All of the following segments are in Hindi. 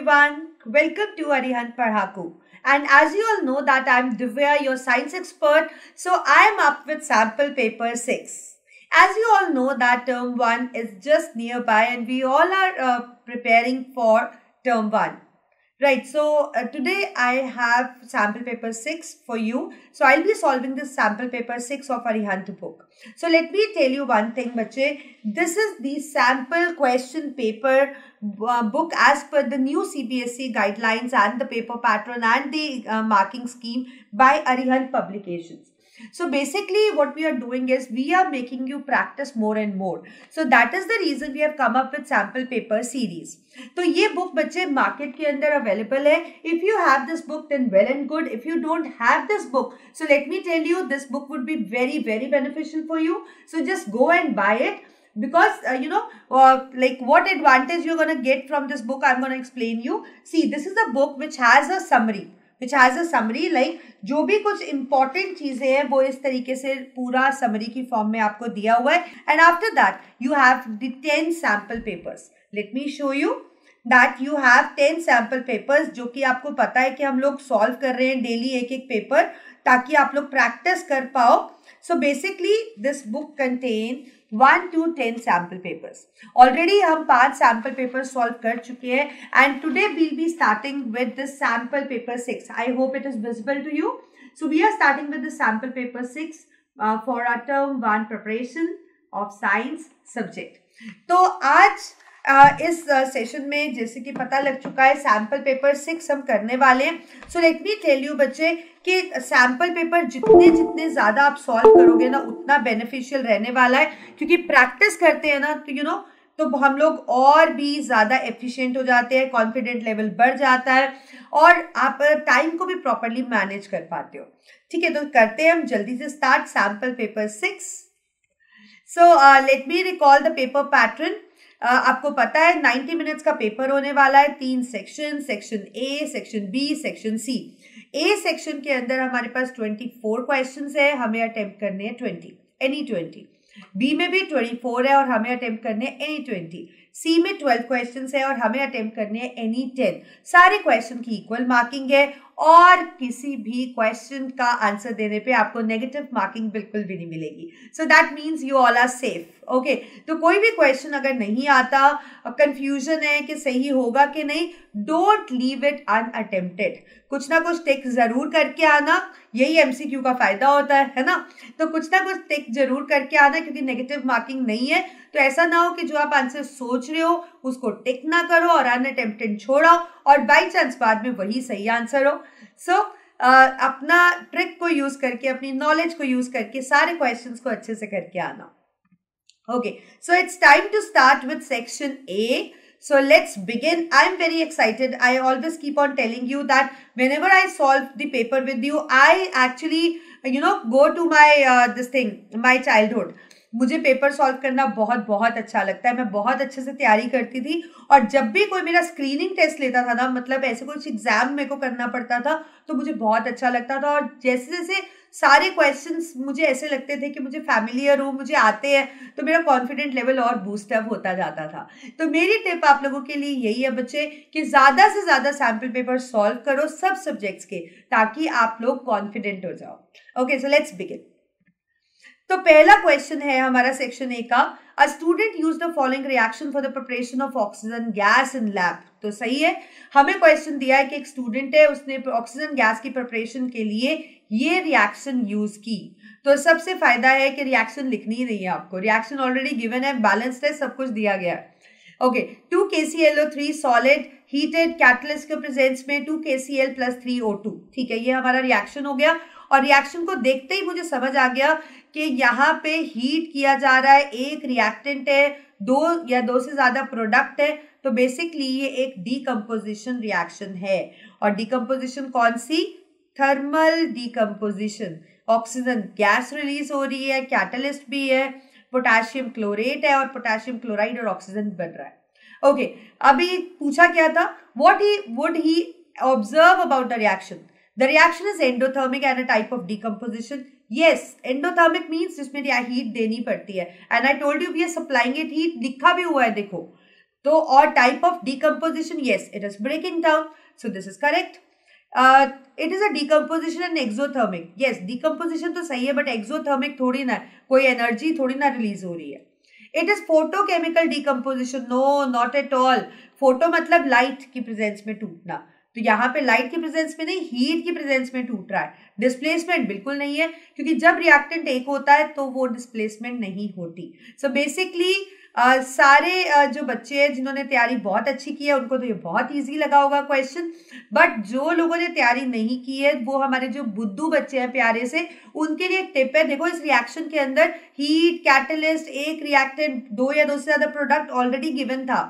everyone. Welcome to Arihant Padhaku. And as you all know that I'm Divya, your science expert. So I am up with sample paper 6. As you all know that term 1 is just nearby and we all are preparing for term 1. Right, so today I have sample paper 6 for you. So I'll be solving this sample paper 6 of Arihant book. So let me tell you one thing, bache. This is the sample question paper book as per the new CBSE guidelines and the paper pattern and the marking scheme by Arihant Publications. So basically what we are doing is we are making you practice more and more. So that is the reason we have come up with sample paper series. तो ये book बच्चे market के अंदर available है. If you have this book then well and good. If you don't have this book, so let me tell you this book would be very beneficial for you. So just go and buy it. Because like what advantage you're going to get from this book, I'm going to explain you. See, this is a book which has a summary. Like जो भी कुछ important चीजें हैं वो इस तरीके से पूरा summary की form में आपको दिया हुआ है. And after that you have the 10 sample papers. Let me show you that you have 10 sample papers जो कि आपको पता है कि हम लोग solve कर रहे हैं daily एक paper ताकि आप लोग practice कर पाओ. So basically this book contain 1 to 10 sample papers. Already हम 5 sample papers solve कर चुके हैं and today we'll be starting with the sample paper 6. I hope it is visible to you. So we are starting with the sample paper 6 for our term 1 preparation of science subject. तो आज इस सेशन में जैसे कि पता लग चुका है सैम्पल पेपर 6 हम करने वाले हैं. So let me tell you बच्चे कि सैम्पल पेपर जितने ज़्यादा आप सॉल्व करोगे ना उतना बेनिफिशियल रहने वाला है क्योंकि प्रैक्टिस करते हैं ना तो हम लोग और भी ज़्यादा एफिशिएंट हो जाते हैं, कॉन्फिडेंट लेवल बढ़ जाता है और आप टाइम को भी प्रॉपरली मैनेज कर पाते हो. ठीक है, तो करते हैं हम जल्दी से start sample paper 6. So let me recall the paper pattern. आपको पता है 90 मिनट्स का पेपर होने वाला है. 3 section A, section B, section C. A section के अंदर हमारे पास 24 क्वेश्चंस है, हमें अटेम्प्ट करने हैं 20. बी में भी 24 है और हमें अटेम्प्ट करने हैं एनी 20. सी में 12 क्वेश्चंस है और हमें अटेम्प्ट करने हैं एनी 10. सारे क्वेश्चन की इक्वल मार्किंग है और किसी भी क्वेश्चन का आंसर देने पे आपको नेगेटिव मार्किंग बिल्कुल भी नहीं मिलेगी. So that means you all are safe. Okay, तो कोई भी क्वेश्चन अगर नहीं आता, कंफ्यूजन है कि सही होगा कि नहीं, डोंट लीव इट अनअटेम्प्टेड. कुछ ना कुछ टिक जरूर करके आना. यही एमसीक्यू का फायदा होता है ना. तो कुछ ना कुछ टिक जरूर करके आना क्योंकि नेगेटिव मार्किंग नहीं है. तो ऐसा ना हो कि जो आप आंसर सोच रहे हो उसको टिक ना करो और अनअटेम्प्टेड छोड़ो और बाई चांस बाद में वही सही आंसर हो. सो अपना ट्रिक को यूज करके, अपनी नॉलेज को यूज करके सारे क्वेश्चंस को अच्छे से करके आना. Okay, so it's time to start with section A. So let's begin. I'm very excited. I always keep on telling you that whenever I solve the paper with you, I actually, go to my, my childhood. मुझे पेपर सॉल्व करना बहुत अच्छा लगता है. मैं बहुत अच्छे से तैयारी करती थी और जब भी कोई मेरा स्क्रीनिंग टेस्ट लेता था ना, मतलब ऐसे कुछ एग्जाम मेरे को करना पड़ता था तो मुझे बहुत अच्छा लगता था. और जैसे सारे क्वेश्चंस मुझे ऐसे लगते थे कि मुझे फैमिलियर हो, मुझे आते हैं, तो मेरा कॉन्फिडेंट लेवल और बूस्टअप होता जाता था. तो मेरी टिप आप लोगों के लिए यही है बच्चे कि ज़्यादा से ज़्यादा सैम्पल पेपर सॉल्व करो सब सब्जेक्ट्स के ताकि आप लोग कॉन्फिडेंट हो जाओ. Okay, so let's begin. तो पहला क्वेश्चन है हमारा सेक्शन ए का. A student use the following reaction for the preparation of oxygen gas in lab. तो सही है, हमें क्वेश्चन दिया है कि एक स्टूडेंट है, उसने ऑक्सीजन गैस की प्रिपरेशन के लिए ये रिएक्शन यूज की. तो सबसे फायदा है कि रिएक्शन लिखनी ही नहीं है आपको. रिएक्शन ऑलरेडी गिवन है, बैलेंस्ड है, सब कुछ दिया गया है. Okay, 2 KClO3 solid heated catalyst के प्रेजेंस में 2 KCl + 3 O2. ठीक है, ये हमारा रिएक्शन हो गया और रिएक्शन को देखते ही मुझे समझ आ गया कि यहाँ पे हीट किया जा रहा है, एक रिएक्टेंट है, 2 या 2 से ज्यादा प्रोडक्ट है. तो बेसिकली ये एक डीकम्पोजिशन रिएक्शन है. और डीकम्पोजिशन कौन सी? Thermal decomposition. Oxygen gas release हो रही है, कैटलिस्ट भी है, पोटेशियम क्लोरेट है और पोटेशियम क्लोराइड और ऑक्सीजन बन रहा है. ओके, अभी पूछा क्या था? What would he observe about the reaction? The reaction is endothermic and a type of decomposition. Yes, endothermic means जिसमें हीट देनी पड़ती है. And I told you we are supplying it heat. लिखा भी हुआ है देखो. तो और type of decomposition, yes it is breaking down, so this is correct. It is a decomposition and exothermic. Yes decomposition तो सही है बट एक्सोथर्मिक थोड़ी ना, कोई एनर्जी थोड़ी ना रिलीज हो रही है. It is photochemical decomposition. No not at all. Photo मतलब लाइट की प्रेजेंस में टूटना, तो यहाँ पे लाइट की प्रेजेंस में नहीं, हीट की प्रेजेंस में टूट रहा है. डिस्प्लेसमेंट बिल्कुल नहीं है, क्योंकि जब रिएक्टेंट एक होता है तो वो डिस्प्लेसमेंट नहीं होती. सो बेसिकली सारे जो बच्चे हैं जिन्होंने तैयारी बहुत अच्छी की है उनको तो ये बहुत इजी लगा होगा क्वेश्चन, बट जो लोगों ने तैयारी नहीं की है वो हमारे जो बुद्धू बच्चे हैं प्यारे से, उनके लिए एक टिप है. देखो इस रिएक्शन के अंदर हीट, कैटलिस्ट, एक रिएक्टेंट, दो या दो से ज्यादा प्रोडक्ट ऑलरेडी गिवन था.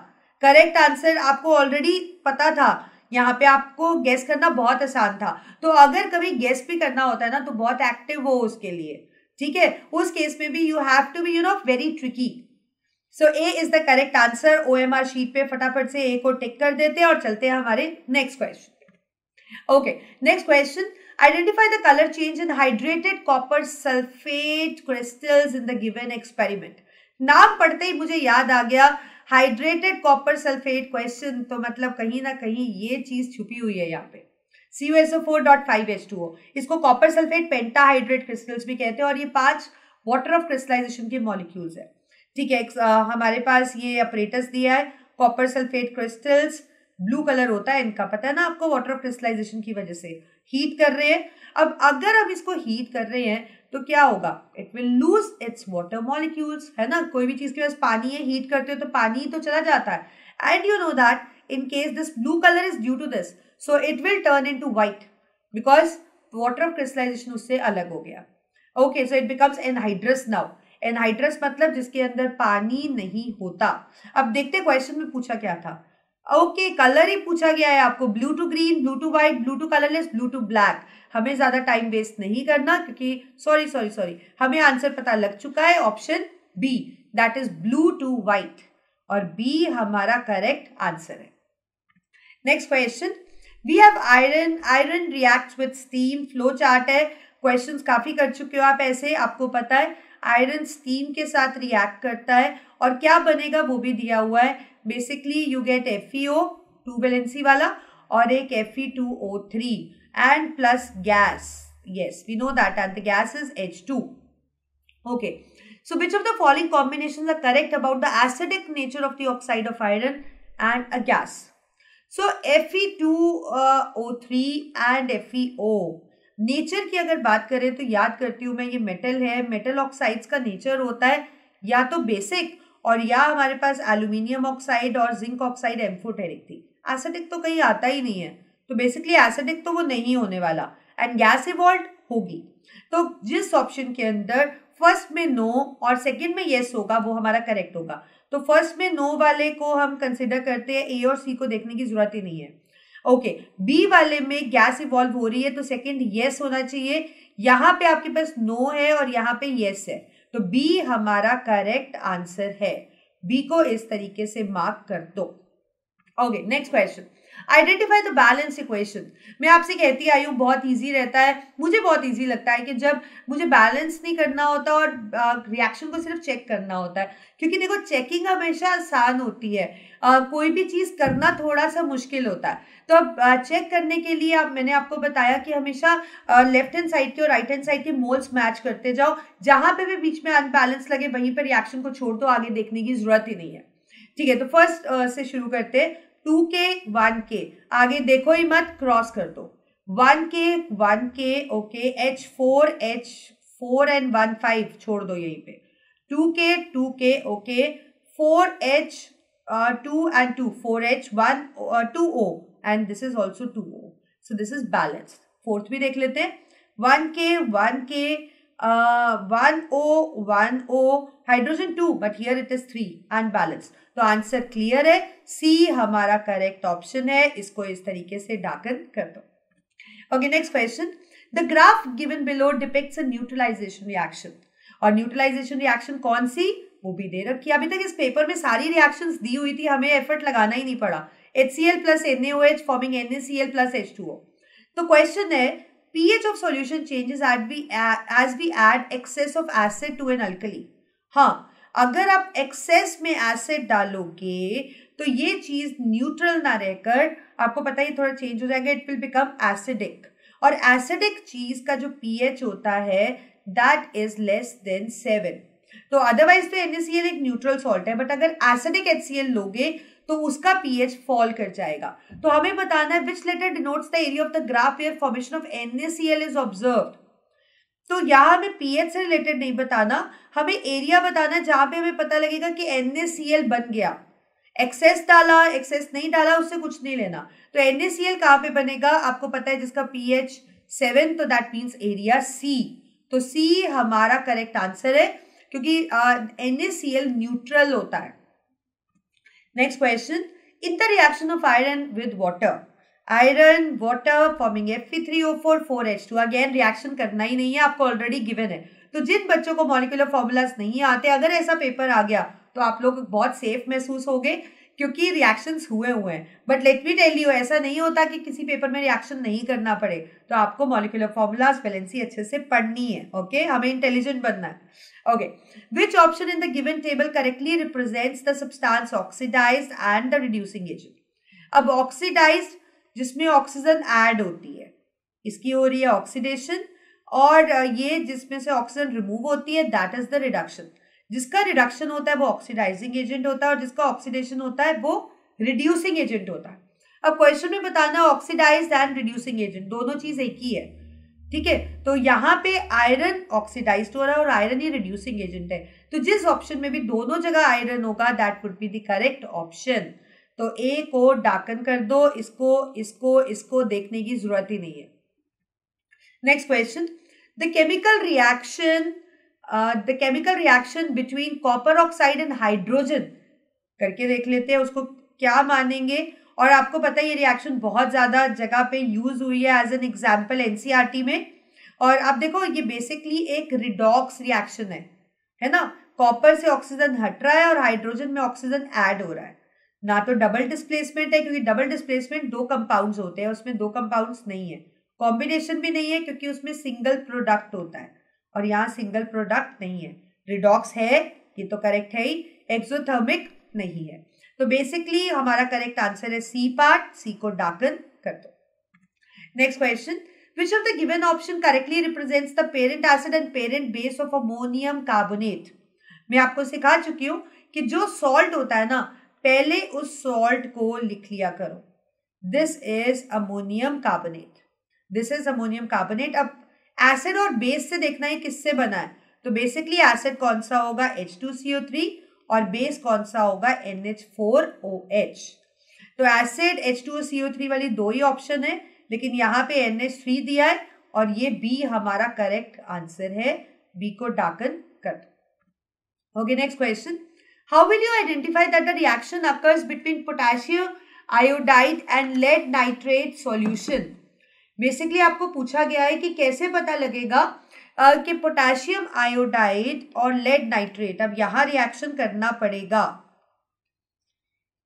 करेक्ट आंसर आपको ऑलरेडी पता था, यहाँ पे आपको गेस करना बहुत आसान था. तो अगर कभी गेस भी करना होता है ना तो बहुत एक्टिव हो उसके लिए, ठीक है. उस केस में भी you have to be very tricky. So A is the correct answer. OMR sheet पे फटाफट से ए को टिक कर देते हैं और चलते हैं हमारे next question. Okay next question. Identify the colour change in hydrated copper sulphate crystals in the given experiment. नाम पढ़ते ही मुझे याद आ गया हाइड्रेटेड कॉपर सल्फेट क्वेश्चन, तो मतलब कहीं ना कहीं ये चीज छुपी हुई है यहाँ पे. CuSO4.5H2O, इसको कॉपर सल्फेट पेंटाहाइड्रेट क्रिस्टल्स भी कहते हैं और ये 5 वाटर ऑफ क्रिस्टलाइजेशन के मॉलिक्यूल्स है. ठीक है. हमारे पास ये अपरेटस दिया है, copper sulphate crystals, blue colour होता है इनका, पता है ना आपको, वाटर ऑफ क्रिस्टलाइजेशन की वजह से हीट कर रहे हैं. अब अगर हम इसको हीट कर रहे हैं तो क्या होगा, it will lose its water molecules, है ना. कोई भी चीज के पास पानी है, हीट करते हो तो पानी तो चला जाता है. And you know that in case this blue colour is due to this, so it will turn into white because water of crystallisation उससे अलग हो गया. Okay so it becomes anhydrous now. Anhydrous मतलब जिसके अंदर पानी नहीं होता. अब देखते क्वेश्चन में पूछा क्या था. ओके कलर ही पूछा गया है आपको, blue to green, blue to white, blue to colourless, blue to black. हमें ज्यादा टाइम वेस्ट नहीं करना क्योंकि सॉरी हमें आंसर पता लग चुका है. Option B that is blue to white, और बी हमारा करेक्ट आंसर है. Next question. We have iron reacts with steam. Flow chart है, क्वेश्चंस काफी कर चुके हो आप ऐसे, आपको पता है आयरन स्टीम के साथ रिएक्ट करता है और क्या बनेगा वो भी दिया हुआ है. Basically you get FeO 2 valency वाला और एक Fe2O3 and plus gas. Yes we know that and the gas is H2. Okay so which of the following combinations are correct about the acidic nature of the oxide of iron and a gas. So Fe2O3 and FeO nature की अगर बात करें तो याद करती हूँ मैं, ये मेटल है. मेटल ऑक्साइड्स का नेचर होता है या तो बेसिक और या हमारे पास एल्यूमिनियम ऑक्साइड और जिंक ऑक्साइड एम्फोटेरिक थी. एसिडिक तो कहीं आता ही नहीं है, तो बेसिकली एसिडिक तो वो नहीं होने वाला एंड गैस इवॉल्व होगी. तो जिस ऑप्शन के अंदर फर्स्ट में नो और सेकंड में येस होगा वो हमारा करेक्ट होगा. तो फर्स्ट में नो वाले को हम कंसिडर करते हैं, ए और सी को देखने की जरूरत ही नहीं है. ओके बी वाले में गैस इवॉल्व हो रही है तो सेकंड येस होना चाहिए. यहाँ पे आपके पास नो है और यहाँ पे येस है, तो बी हमारा करेक्ट आंसर है. बी को इस तरीके से मार्क कर दो. Okay next question. Identify the balance equation. मैं आपसे कहती आई हूँ बहुत इजी रहता है, मुझे बहुत इजी लगता है कि जब मुझे बैलेंस नहीं करना होता और रिएक्शन को सिर्फ चेक करना होता है, क्योंकि देखो चेकिंग हमेशा आसान होती है, कोई भी चीज करना थोड़ा सा मुश्किल होता है. तो अब चेक करने के लिए मैंने आपको बताया कि हमेशा लेफ्ट हैंड साइड के और राइट हैंड साइड के मोल्स मैच करते जाओ. जहां पे भी बीच में अनबैलेंस लगे वहीं पर रिएक्शन को छोड़ दो, आगे देखने की जरूरत ही नहीं है. ठीक है तो फर्स्ट से शुरू करते हैं. 2K 1K, आगे देखो ही मत, क्रॉस कर दो. 1K 1K okay, H4 and 1 5 छोड़ दो यहीं पे. 2K okay, 4H 2 and 2, 4H 1 2O and this is also 2O. So this is balanced. Fourth भी देख लेते हैं. 1K 1O, hydrogen 2 but here it is 3 and balance. तो आंसर क्लियर है, सी हमारा करेक्ट ऑप्शन है. इसको इस तरीके से डाकन कर दो. Okay next question. The graph given below depicts a neutralisation reaction. और न्यूट्रलाइजेशन रिएक्शन कौन सी वो भी दे रखी है. अभी तक इस पेपर में सारी रिएक्शंस दी हुई थी, हमें एफर्ट लगाना ही नहीं पड़ा. HCl plus NaOH forming NaCl plus H2O. तो क्वेश्चन है pH of solution changes as we add excess of acid to an alkali. हाँ अगर आप एक्सेस में एसिड डालोगे तो ये चीज न्यूट्रल ना रहकर आपको पता है थोड़ा चेंज हो जाएगा, इट विल बिकम एसिडिक। और एसिडिक चीज का जो pH होता है दैट इज लेस देन 7। तो अदरवाइज तो NaCl एक न्यूट्रल सॉल्ट है, बट अगर एसिडिक HCl लोगे तो उसका pH फॉल कर जाएगा। तो हमें बताना है which letter denotes the area of the graph where formation of NaCl is observed. तो यहाँ हमें pH से रिलेटेड नहीं बताना, हमें एरिया बताना है जहां पे हमें पता लगेगा कि NaCl बन गया। एक्सेस डाला, एक्सेस नहीं डाला, उससे कुछ नहीं लेना। तो NaCl कहाँ पे बनेगा आपको पता है, जिसका pH 7, तो दैट मीन्स एरिया C। तो C हमारा करेक्ट आंसर है क्योंकि NaCl न्यूट्रल होता है। Next question, in the reaction of iron with water, iron water forming Fe3O4 4H2। Again reaction करना ही नहीं है, आपको ऑलरेडी गिवन है। तो जिन बच्चों को मॉलिक्यूलर फॉर्मूलाज नहीं आते, अगर ऐसा पेपर आ गया तो आप लोग बहुत सेफ महसूस होंगे क्योंकि रिएक्शंस हुए हैं। But let me tell you, ऐसा नहीं होता कि किसी पेपर में रिएक्शन नहीं करना पड़े। तो आपको मॉलिक्यूलर फॉर्मूलाज वैलेंसी अच्छे से पढ़नी है। ओके, हमें इंटेलिजेंट बनना है। Okay, which option in the given table correctly represents the substance oxidised and the reducing agent. अब ऑक्सीडाइज्ड जिसमें ऑक्सीजन ऐड होती है, इसकी हो रही है ऑक्सीडेशन, और ये जिसमें से ऑक्सीजन रिमूव होती है दैट इज द रिडक्शन। जिसका रिडक्शन होता है वो ऑक्सीडाइजिंग एजेंट होता है और जिसका ऑक्सीडेशन होता है वो रिड्यूसिंग एजेंट होता है। अब क्वेश्चन में बताना ऑक्सीडाइज्ड एंड रिड्यूसिंग एजेंट दोनों चीज एक ही है, ठीक है। तो यहाँ पे आयरन ऑक्सीडाइज्ड हो रहा है और आयरन ही रिड्यूसिंग एजेंट है। तो जिस ऑप्शन में भी दोनों जगह आयरन होगा that would be the correct option. तो ए को डाकन कर दो, इसको देखने की जरूरत ही नहीं है। Next question, the chemical reaction between copper oxide and hydrogen करके देख लेते हैं, उसको क्या मानेंगे। और आपको पता है ये रिएक्शन बहुत ज्यादा जगह पे यूज हुई है एज एन एग्जाम्पल NCERT में। और आप देखो ये बेसिकली एक रिडॉक्स रिएक्शन है ना। कॉपर से ऑक्सीजन हट रहा है और हाइड्रोजन में ऑक्सीजन ऐड हो रहा है। ना तो डबल डिस्प्लेसमेंट है क्योंकि डबल डिस्प्लेसमेंट 2 कंपाउंड्स होते हैं, उसमें 2 कंपाउंड्स नहीं है। कॉम्बिनेशन भी नहीं है क्योंकि उसमें सिंगल प्रोडक्ट होता है और यहाँ सिंगल प्रोडक्ट नहीं है। रिडॉक्स है, ये तो करेक्ट है ही, एक्सोथर्मिक नहीं है। तो बेसिकली हमारा करेक्ट आंसर है सी पार्ट, सी को डाकन कर दो। Next question, which of the given option correctly represents the parent acid and parent base of ammonium carbonate. मैं आपको सिखा चुकी हूं कि जो सॉल्ट होता है ना, पहले उस सॉल्ट को लिख लिया करो, this is ammonium carbonate, this is ammonium carbonate. अब एसिड और बेस से देखना है किससे बना है। तो बेसिकली एसिड कौन सा होगा H2CO3 और बेस कौन सा होगा NH4OH। तो एसिड H2CO3 वाली 2 ही ऑप्शन है, लेकिन यहाँ पे NH3 दिया है और ये बी हमारा करेक्ट आंसर है, बी को डाकन कर दो। Okay, next question, how will you identify that the reaction occurs between potassium iodide and lead nitrate solution. Basically आपको पूछा गया है कि कैसे पता लगेगा कि पोटेशियम आयोडाइड और लेड नाइट्रेट, अब यहां रिएक्शन करना पड़ेगा,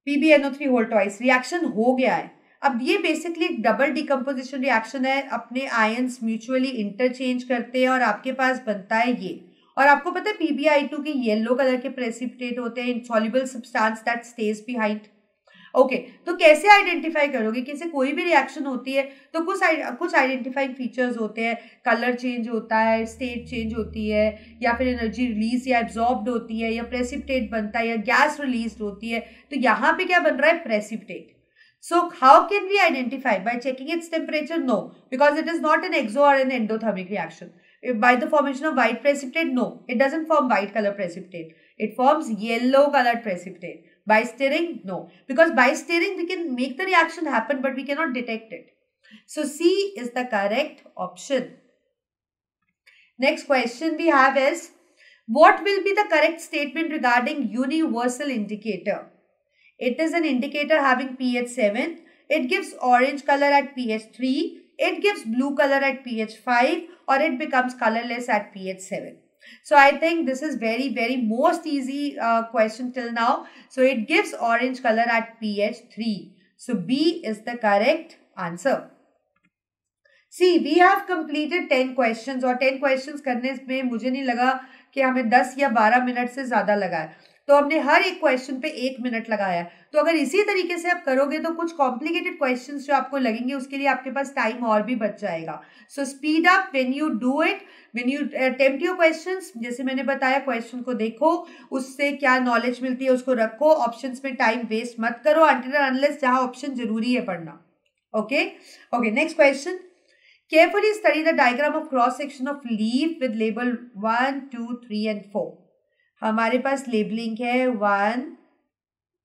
PbNO3 होल ट्वाइस रिएक्शन हो गया है। अब ये बेसिकली डबल डिकम्पोजिशन रिएक्शन है, अपने आयंस म्यूचुअली इंटरचेंज करते हैं और आपके पास बनता है ये। और आपको पता है PbI2 के येलो कलर के प्रेसिपिटेट होते हैं, insoluble substance that stage behind. Okay, तो कैसे आइडेंटिफाई करोगे कि इसे कोई भी रिएक्शन होती है तो कुछ आइडेंटिफाइंग फीचर्स होते हैं, कलर चेंज होता है, स्टेट चेंज होती है, या फिर एनर्जी रिलीज या एब्जॉर्ब्ड होती है, या प्रेसिपिटेट बनता है, या गैस रिलीज होती है। तो यहाँ पे क्या बन रहा है, precipitate. So how can we identify? By checking its temperature? No, because it is not an exo or an endothermic reaction. By the formation of white precipitate? No, it doesn't form white color precipitate. It forms yellow colored precipitate. By stirring? No, because by stirring we can make the reaction happen but we cannot detect it. So C is the correct option. Next question we have is, what will be the correct statement regarding universal indicator? It is an indicator having pH 7. It gives orange color at pH 3. It gives blue color at pH 5, or it becomes colorless at pH 7. So I think this is very most easy question till now. So it gives orange color at pH 3. So B is the correct answer. See, we have completed 10 questions और 10 questions करने में मुझे नहीं लगा कि हमें 10 या 12 मिनट से ज़्यादा लगा है, तो हमने हर एक क्वेश्चन पे 1 मिनट लगाया है। तो अगर इसी तरीके से आप करोगे तो कुछ कॉम्प्लिकेटेड क्वेश्चंस जो आपको लगेंगे उसके लिए आपके पास टाइम और भी बच जाएगा। So speed up when you do it, when you attempt your questions. जैसे मैंने बताया, क्वेश्चन को देखो, उससे क्या नॉलेज मिलती है उसको रखो, ऑप्शंस में टाइम वेस्ट मत करो अनटिल अनलेस जहां ऑप्शन जरूरी है पढ़ना। Okay, next question. Carefully study the diagram of cross section of leaf with label 1, 2, 3 and 4. हमारे पास लेबलिंग है 1,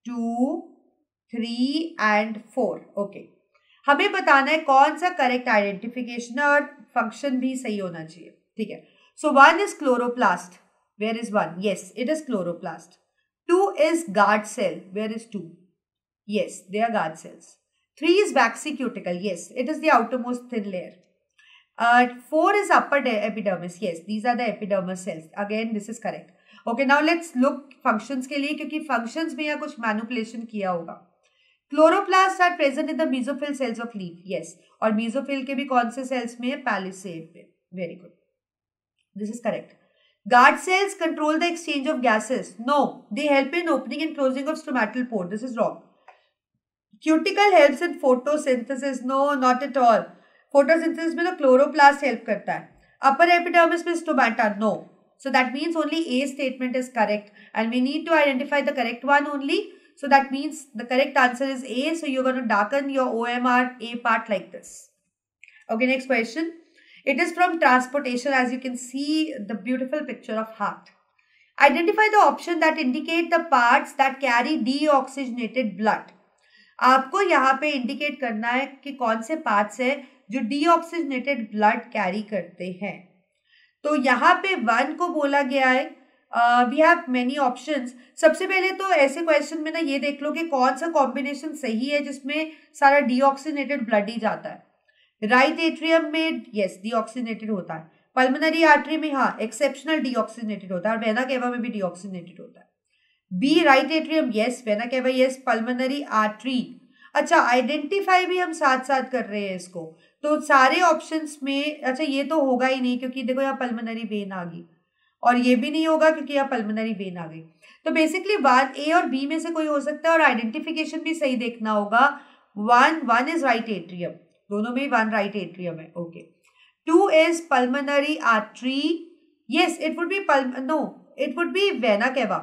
2, 3 and 4. ओके, हमें बताना है कौन सा करेक्ट आइडेंटिफिकेशन है और फंक्शन भी सही होना चाहिए। ठीक है, सो 1 is chloroplast. Where is 1? Yes, it is chloroplast. 2 is guard cell. Where is 2? Yes, they are guard cells. 3 is waxy cuticle. Yes, it is the outermost thin layer. 4 is upper epidermis. Yes, these are the epidermis cells. Again, this is correct. Okay, now let's look functions के लिए, क्योंकि functions में यहाँ कुछ manipulation किया होगा। Chloroplasts are present in the mesophyll cells of leaf. Yes, और mesophyll के भी कौन से cells में है? Palisade में. Very good. This is correct. Guard cells control the exchange of gases. No, they help in opening and closing of stomatal pore. This is wrong. Cuticle helps in photosynthesis. No, not at all. Photosynthesis में तो क्लोरोप्लास्ट हेल्प करता है। अपर एपिडर्मिस में stomata, no. So that means only A statement is correct and we need to identify the correct one only. So that means the correct answer is A. So you are gonna darken your OMR A part like this. Okay, next question. It is from transportation. As you can see the beautiful picture of heart. Identify the option that indicate the parts that carry deoxygenated blood. आपको यहाँ पे इंडिकेट करना है कि कौन से पार्ट्स है जो डीऑक्सीजनेटेड ब्लड कैरी करते हैं। तो यहाँ पे 1 को बोला गया है, वी हैव मेनी ऑप्शंस। सबसे पहले तो ऐसे क्वेश्चन में ना ये देख लो कि कौन सा कॉम्बिनेशन सही है जिसमें सारा डीऑक्सीजनेटेड ब्लड ही जाता है। राइट एट्रियम में यस डीऑक्सीजनेटेड होता है, पल्मोनरी आर्टरी में हाँ एक्सेप्शनल डीऑक्सीजनेटेड होता है, और वेना केवा में भी डीऑक्सीजनेटेड होता है। B right atrium yes, vena cava yes, pulmonary artery. अच्छा, आइडेंटिफाई भी हम साथ साथ कर रहे हैं इसको, तो सारे ऑप्शंस में अच्छा ये तो होगा ही नहीं क्योंकि देखो यहाँ पल्मोनरी वेन आ गई, और ये भी नहीं होगा क्योंकि यहाँ पल्मोनरी वेन आ गई। तो बेसिकली 1 A और B में से कोई हो सकता है, और आइडेंटिफिकेशन भी सही देखना होगा। 1 इज राइट एट्रियम, दोनों में 1 राइट एट्रियम है। Okay, 2 is pulmonary artery. Yes, it would B it would B vena cava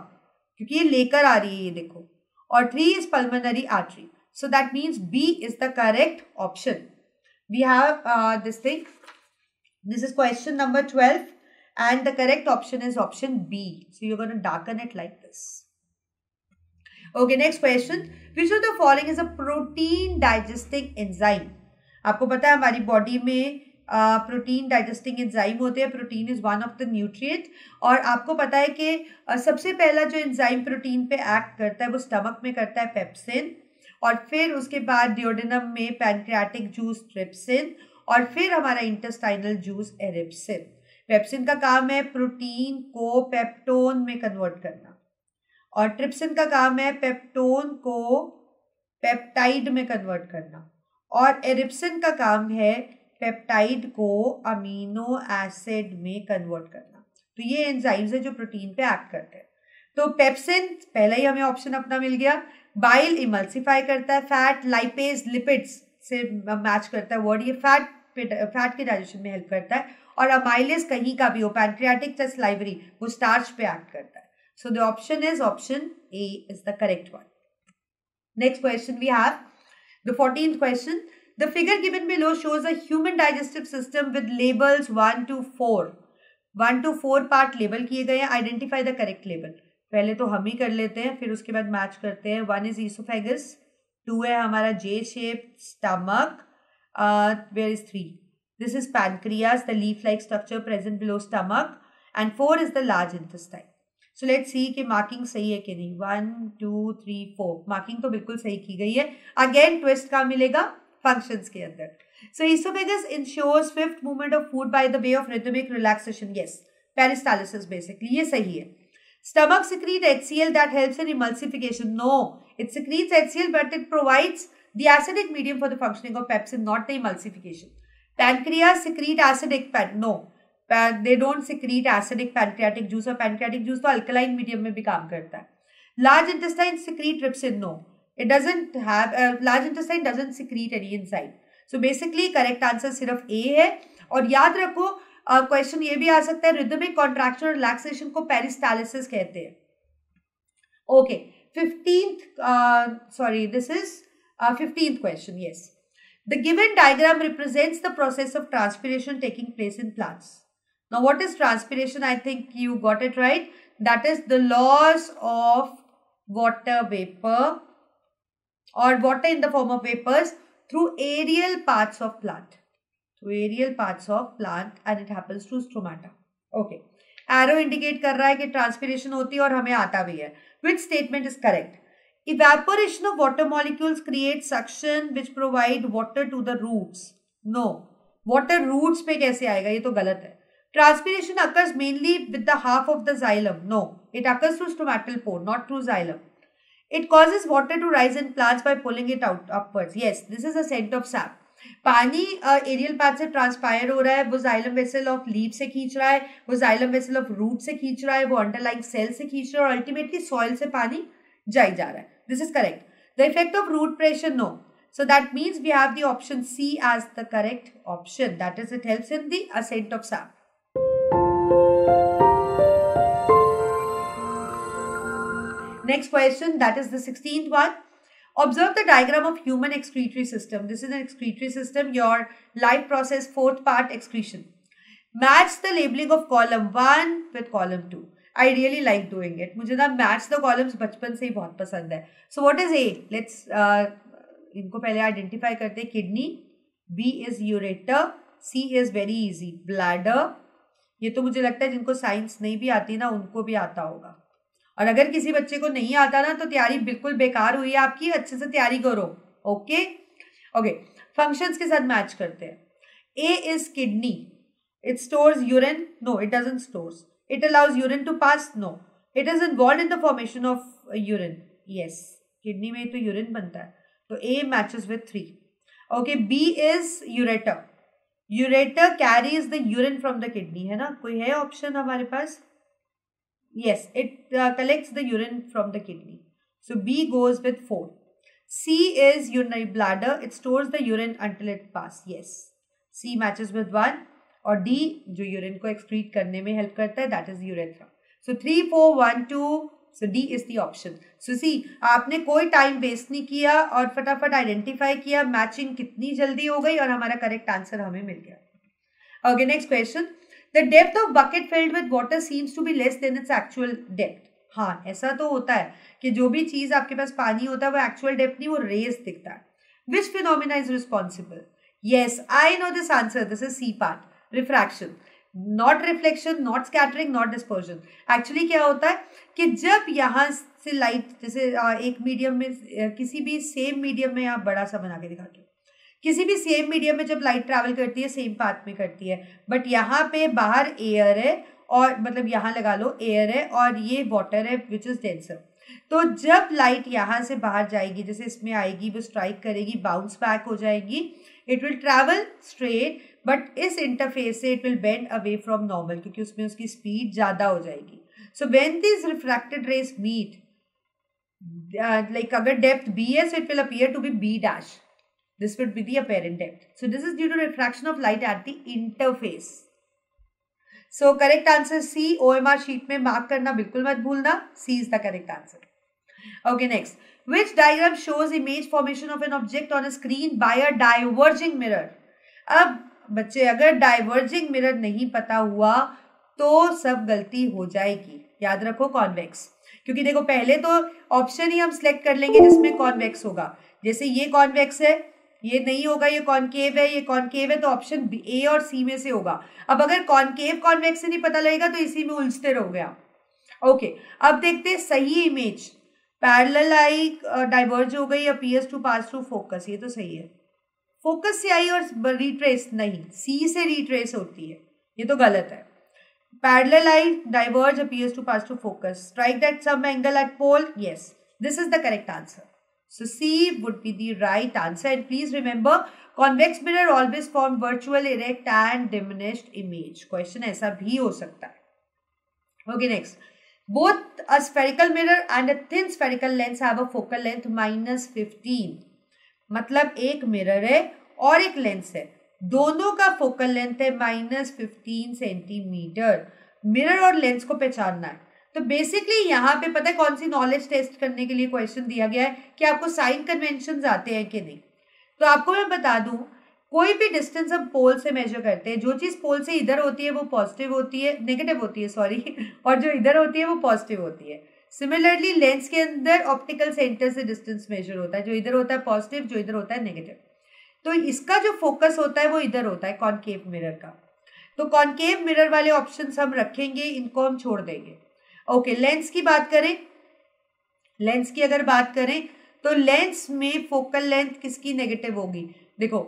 क्योंकि ये लेकर आ रही है ये देखो, और 3 is pulmonary artery. So that means B is the correct option. We have this thing. This is question number 12 and the correct option is option B. So you're going to darken it like this. Okay, next question. Which of the following is a protein digesting enzyme? आपको पता है हमारी बॉडी में प्रोटीन डाइजेस्टिंग एंजाइम होते हैं. Protein is one of the nutrient, और आपको पता है कि सबसे पहला जो एंजाइम प्रोटीन पे एक्ट करता है वो स्टमक में करता है पेप्सिन, और फिर उसके बाद डिओडेनम में पैनक्रियाटिक जूस ट्रिप्सिन, और फिर हमारा इंटेस्टाइनल जूस एरिप्सिन. पेप्सिन का काम है प्रोटीन को पेप्टोन में कन्वर्ट करना, और ट्रिप्सिन का काम है पेप्टोन को पेप्टाइड में कन्वर्ट करना, और एरिप्सिन का काम है पेप्टाइड को अमीनो एसिड में कन्वर्ट करना. तो ये एंजाइम्स है जो प्रोटीन पे एक्ट करते हैं. तो पेप्सिन पहला ही हमें ऑप्शन अपना मिल गया. बाइल इमल्सिफाई करता है फैट, लाइपेज लिपिड्स से मैच करता है वर्ड, ये फैट के डाइजेशन में हेल्प करता है, और अमाइलेज कहीं का भी हो, पैनक्रियाटिक या स्लाइवरी, वो स्टार्च पे एक्ट करता है. So the option is option A is the correct one. Next question we have the 14th question. The figure given below shows a human digestive system with labels 1 to 4. 1 to 4 part label किए गए हैं. Identify the correct label. पहले तो हम ही कर लेते हैं, फिर उसके बाद मैच करते हैं. 1 इज ईसोफेगस, 2 है हमारा J shape stomach, where is 3? This is pancreas, the leaf like structure present below stomach, and 4 is the large intestine. So let's see कि मार्किंग सही है कि नहीं. 1 2 3 4 मार्किंग तो बिल्कुल सही की गई है. अगेन ट्विस्ट कहाँ मिलेगा? फंक्शंस के अंदर. So oesophagus ensures swift movement of food by the way of rhythmic relaxation. Yes, peristalsis basically, ये सही है. Stomach secrete HCl that helps in emulsification. No, it secretes HCl but it provides the acidic medium for the functioning of pepsin, not the emulsification. Pancreas secrete acidic fat. No, they don't secrete acidic pancreatic juice, और पैनक्रियाटिक जूस तो अल्कलाइन मीडियम में भी काम करता है. Large intestine secrete trypsin, no it doesn't have, large intestine doesn't secrete any enzyme. So basically correct answer सिर्फ ए है. और याद रखो क्वेश्चन ये भी आ सकता है, रिदमिक कॉन्ट्रैक्शन और रिलैक्सेशन को पेरिस्टालिसिस कहते हैं. Okay, 15th question, yes. The given diagram represents the process of transpiration taking place in plants. Now, what is transpiration? I think you got it right. That is the loss of water vapor or water in the form of vapors through aerial parts of plant. And it happens through stomata. Okay. Arrow indicate कर रहा है कि transpiration होती है और हमें आता भी है. Which statement is correct? Evaporation of water molecules creates suction which provide water to the roots. No. Water roots पे कैसे आएगा? ये तो गलत है. Transpiration occurs mainly with the half of the xylem. No. It occurs through stomatal pore, not through xylem. It causes water to rise in plants by pulling it out upwards. Yes, this is a scent of sap. पानी एरियल पार्ट से ट्रांसपायर हो रहा है, वो जाइलम वेसल ऑफ लीव से खींच रहा है, वो जाइलम वेसल ऑफ रूट से खींच रहा है, वो अंडरलाइंग सेल से खींच रहा है और अल्टीमेटली सॉइल से पानी जाई जा रहा है. This is correct. The effect of root pressure, no. So that means we have the option C as the correct option. That is, it helps in the ascent of sap. Next question, that is the 16th one. Observe the diagram of human excretory system. This is an excretory system, your life process, 4th part, excretion. Match the labeling of column 1 with column 2. I really like doing it. मुझे ना match the columns बचपन से ही बहुत पसंद है. So what is A? Let's इनको पहले identify करते हैं. Kidney, B is ureter, C is very easy, bladder. ये तो मुझे लगता है जिनको साइंस नहीं भी आती ना उनको भी आता होगा. और अगर किसी बच्चे को नहीं आता ना तो तैयारी बिल्कुल बेकार हुई है आपकी. अच्छे से तैयारी करो. ओके ओके, फंक्शंस के साथ मैच करते हैं. A is kidney. It stores urine. No, it doesn't stores. It allows urine to pass. No, it is involve in the formation of urine. Yes, kidney में तो यूरिन बनता है. तो A matches with 3. Okay, B is ureter. Ureter carries the urine from the kidney. है ना, कोई है ऑप्शन हमारे पास? Yes, it collects the urine from the kidney. So B goes with 4. C is urinary bladder. It stores the urine until it passes. Yes, C matches with 1. और D जो urine को excrete करने में help करता है, that is urethra. So 3, 4, 1, 2. So D is the option. So see, आपने कोई time waste नहीं किया और फटाफट identify किया, matching कितनी जल्दी हो गई और हमारा correct answer हमें मिल गया. Okay, next question. The depth of bucket filled with water seems to be less than its actual depth. हाँ, ऐसा तो होता है कि जो भी चीज आपके पास पानी होता है वो एक्चुअल डेप्थ नहीं, वो रेस दिखता है. Which phenomena is responsible? Yes, I know this answer. This is C part. Refraction. Not reflection, not scattering, not dispersion. Actually क्या होता है कि जब यहाँ से लाइट, जैसे एक मीडियम में, किसी भी सेम मीडियम में, आप बड़ा सा बना के दिखाते हो, किसी भी सेम मीडियम में जब लाइट ट्रैवल करती है सेम पाथ में करती है, बट यहाँ पे बाहर एयर है और मतलब यहाँ लगा लो एयर है और ये वाटर है विच इज डेंसर. तो जब लाइट यहाँ से बाहर जाएगी, जैसे इसमें आएगी, वो स्ट्राइक करेगी, बाउंस बैक हो जाएगी, it will travel straight, but इस इंटरफेस से it will bend away from normal क्योंकि उसमें उसकी स्पीड ज़्यादा हो जाएगी. So when this refracted rays meet, like अगर डेप्थ बी है, so it will appear to be B dash. This would be the apparent depth. So this is due to refraction of light at the interface. So correct answer C. OMR sheet में mark करना बिल्कुल मत भूलना. C is the correct answer. Okay, next. Which diagram shows image formation of an object on a screen by a diverging mirror? अब बच्चे अगर diverging mirror नहीं पता हुआ तो सब गलती हो जाएगी. याद रखो कॉन्वेक्स, क्योंकि देखो पहले तो ऑप्शन ही हम सिलेक्ट कर लेंगे जिसमें कॉन्वेक्स होगा. जैसे ये कॉन्वेक्स है, ये नहीं होगा, ये कॉनकेव है, ये कॉनकेव है, तो ऑप्शन ए और सी में से होगा. अब अगर कॉनकेव कॉन्वेक्स से नहीं पता लगेगा तो इसी में उलझते रह गया. ओके, अब देखते हैं सही इमेज. पैरेलल आई डाइवर्ज हो गई, appears to pass through focus. ये तो सही है. फोकस से आई और रिट्रेस नहीं, सी से रिट्रेस होती है, ये तो गलत है. Parallel I diverge appears to pass through focus. Strike that some angle at pole. Yes, this is the correct answer. So C would be the right answer. And please remember, convex mirror always form virtual, erect and diminished image. Question ऐसा भी हो सकता है. Okay, next. Both a spherical mirror and a thin spherical lens have a focal length -15. मतलब एक मिरर है और एक लेंस है, दोनों का फोकल लेंथ है -15 सेंटीमीटर. मिरर और लेंस को पहचानना है. तो बेसिकली यहाँ पे पता है कौन सी नॉलेज टेस्ट करने के लिए क्वेश्चन दिया गया है कि आपको साइन कन्वेंशन आते हैं कि नहीं. तो आपको मैं बता दूं, कोई भी डिस्टेंस हम पोल से मेजर करते हैं, जो चीज पोल से इधर होती है वो पॉजिटिव होती है, नेगेटिव होती है सॉरी, और जो इधर होती है वो पॉजिटिव होती है. सिमिलरली लेंस के अंदर ऑप्टिकल सेंटर से डिस्टेंस मेजर होता है, जो इधर होता है पॉजिटिव, जो इधर होता है नेगेटिव. तो इसका जो फोकस होता है वो इधर होता है कॉनकेव मिरर का. तो कॉनकेव मिरर वाले ऑप्शंस हम रखेंगे, इनको हम छोड़ देंगे. ओके, लेंस की बात करें, लेंस की अगर बात करें तो लेंस में फोकल लेंथ किसकी नेगेटिव होगी. देखो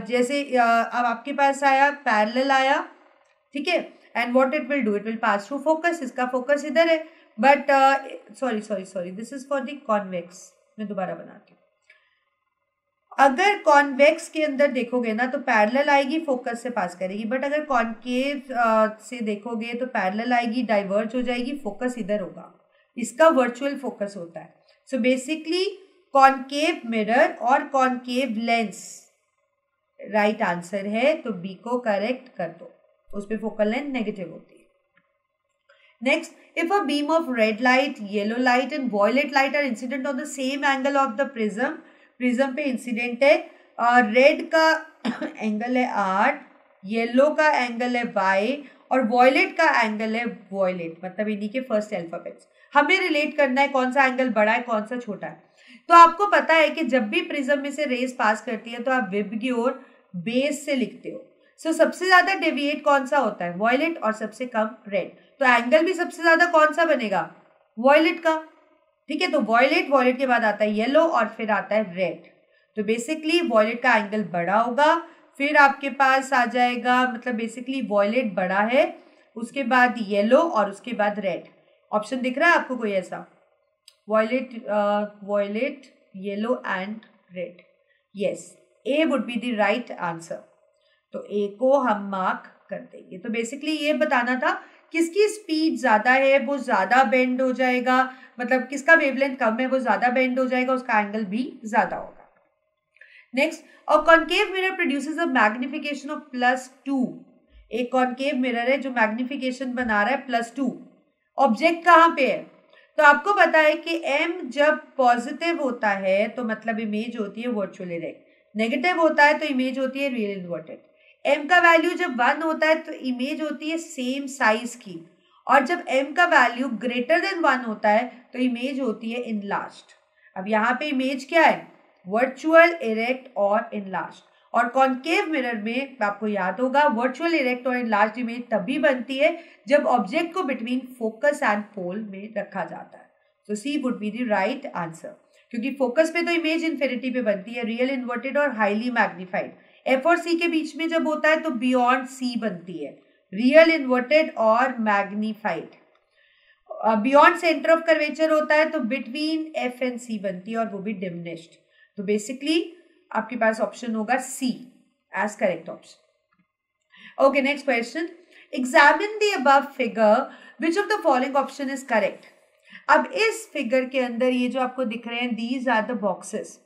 जैसे अब आपके पास आया पैरेलल आया, ठीक है, and what it will do, it will pass through focus. इसका फोकस इधर है, but sorry this is for the convex. मैं दोबारा बनाती हूँ. अगर कॉन्वेक्स के अंदर देखोगे ना तो पैरेलल आएगी, फोकस से पास करेगी. बट अगर कॉनकेव से देखोगे तो पैरेलल आएगी, डाइवर्ज हो जाएगी, फोकस इधर होगा. इसका वर्चुअल फोकस होता है. सो बेसिकली कॉनकेव मिरर और कॉनकेव लेंस राइट आंसर है. तो बी को करेक्ट कर दो, उस पर फोकल लेंथ नेगेटिव होती है. Next, if a beam of red light, yellow light and violet light are incident on the same angle of the prism, prism पे इंसिडेंट है, रेड का एंगल है 8, येलो का एंगल है y और वॉयलेट का एंगल है वॉयलेट, मतलब इन्हीं के फर्स्ट अल्फाबेट्स. हमें रिलेट करना है कौन सा एंगल बड़ा है कौन सा छोटा है. तो आपको पता है कि जब भी प्रिज्म में से रेज पास करती है तो आप विब की ओर बेस से लिखते हो. सो सबसे ज्यादा डेविएट कौन सा होता है, वॉयलेट, और सबसे कम रेड. तो एंगल भी सबसे ज्यादा कौन सा बनेगा, वॉयलेट का. ठीक है, तो वॉयलेट, वॉयलेट के बाद आता है येलो और फिर आता है रेड. तो बेसिकली वॉयलेट का एंगल बड़ा होगा, फिर आपके पास आ जाएगा, मतलब बेसिकली वॉयलेट बड़ा है, उसके बाद येलो और उसके बाद रेड. ऑप्शन दिख रहा है आपको कोई ऐसा, violet, yellow and red. Yes, A would be the right answer. तो ए को हम मार्क कर देंगे. तो बेसिकली ये बताना था किसकी स्पीड ज्यादा है वो ज्यादा बेंड हो जाएगा, मतलब किसका वेवलेंथ कम है वो ज्यादा बेंड हो जाएगा, उसका एंगल भी ज्यादा होगा. Next, a concave mirror produces a magnification of +2. एक कॉनकेव मिरर है जो मैग्निफिकेशन बना रहा है +2. ऑब्जेक्ट कहाँ पे है, तो आपको पता है कि m जब पॉजिटिव होता है तो मतलब इमेज होती है वर्चुअल इरेक्ट, नेगेटिव होता है तो इमेज होती है रियल इन्वर्टेड. m का वैल्यू जब 1 होता है तो इमेज होती है सेम साइज की, और जब m का वैल्यू ग्रेटर देन 1 होता है तो इमेज होती है इनलार्ज्ड. अब यहाँ पे इमेज क्या है, वर्चुअल इरेक्ट और इनलार्ज्ड. और कॉनकेव मिरर में आपको याद होगा वर्चुअल इरेक्ट और इनलार्ज्ड इमेज तभी बनती है जब ऑब्जेक्ट को बिटवीन फोकस एंड पोल में रखा जाता है. तो C would be the right answer, क्योंकि फोकस पे तो इमेज इन्फिनिटी पे बनती है, रियल इन्वर्टेड और हाईली मैग्नीफाइड. एफ और सी के बीच में जब होता है तो बियॉन्ड सी बनती है, रियल इन्वर्टेड और magnified. Beyond centre of curvature होता है तो बिटवीन एफ एंड सी बनती है और वो भी डिमिनिश्ड. तो बेसिकली आपके पास ऑप्शन होगा C as correct option. Okay, next question. Examine the above figure, which of the following option is correct. अब इस फिगर के अंदर ये जो आपको दिख रहे हैं, दीज आर द बॉक्सेस.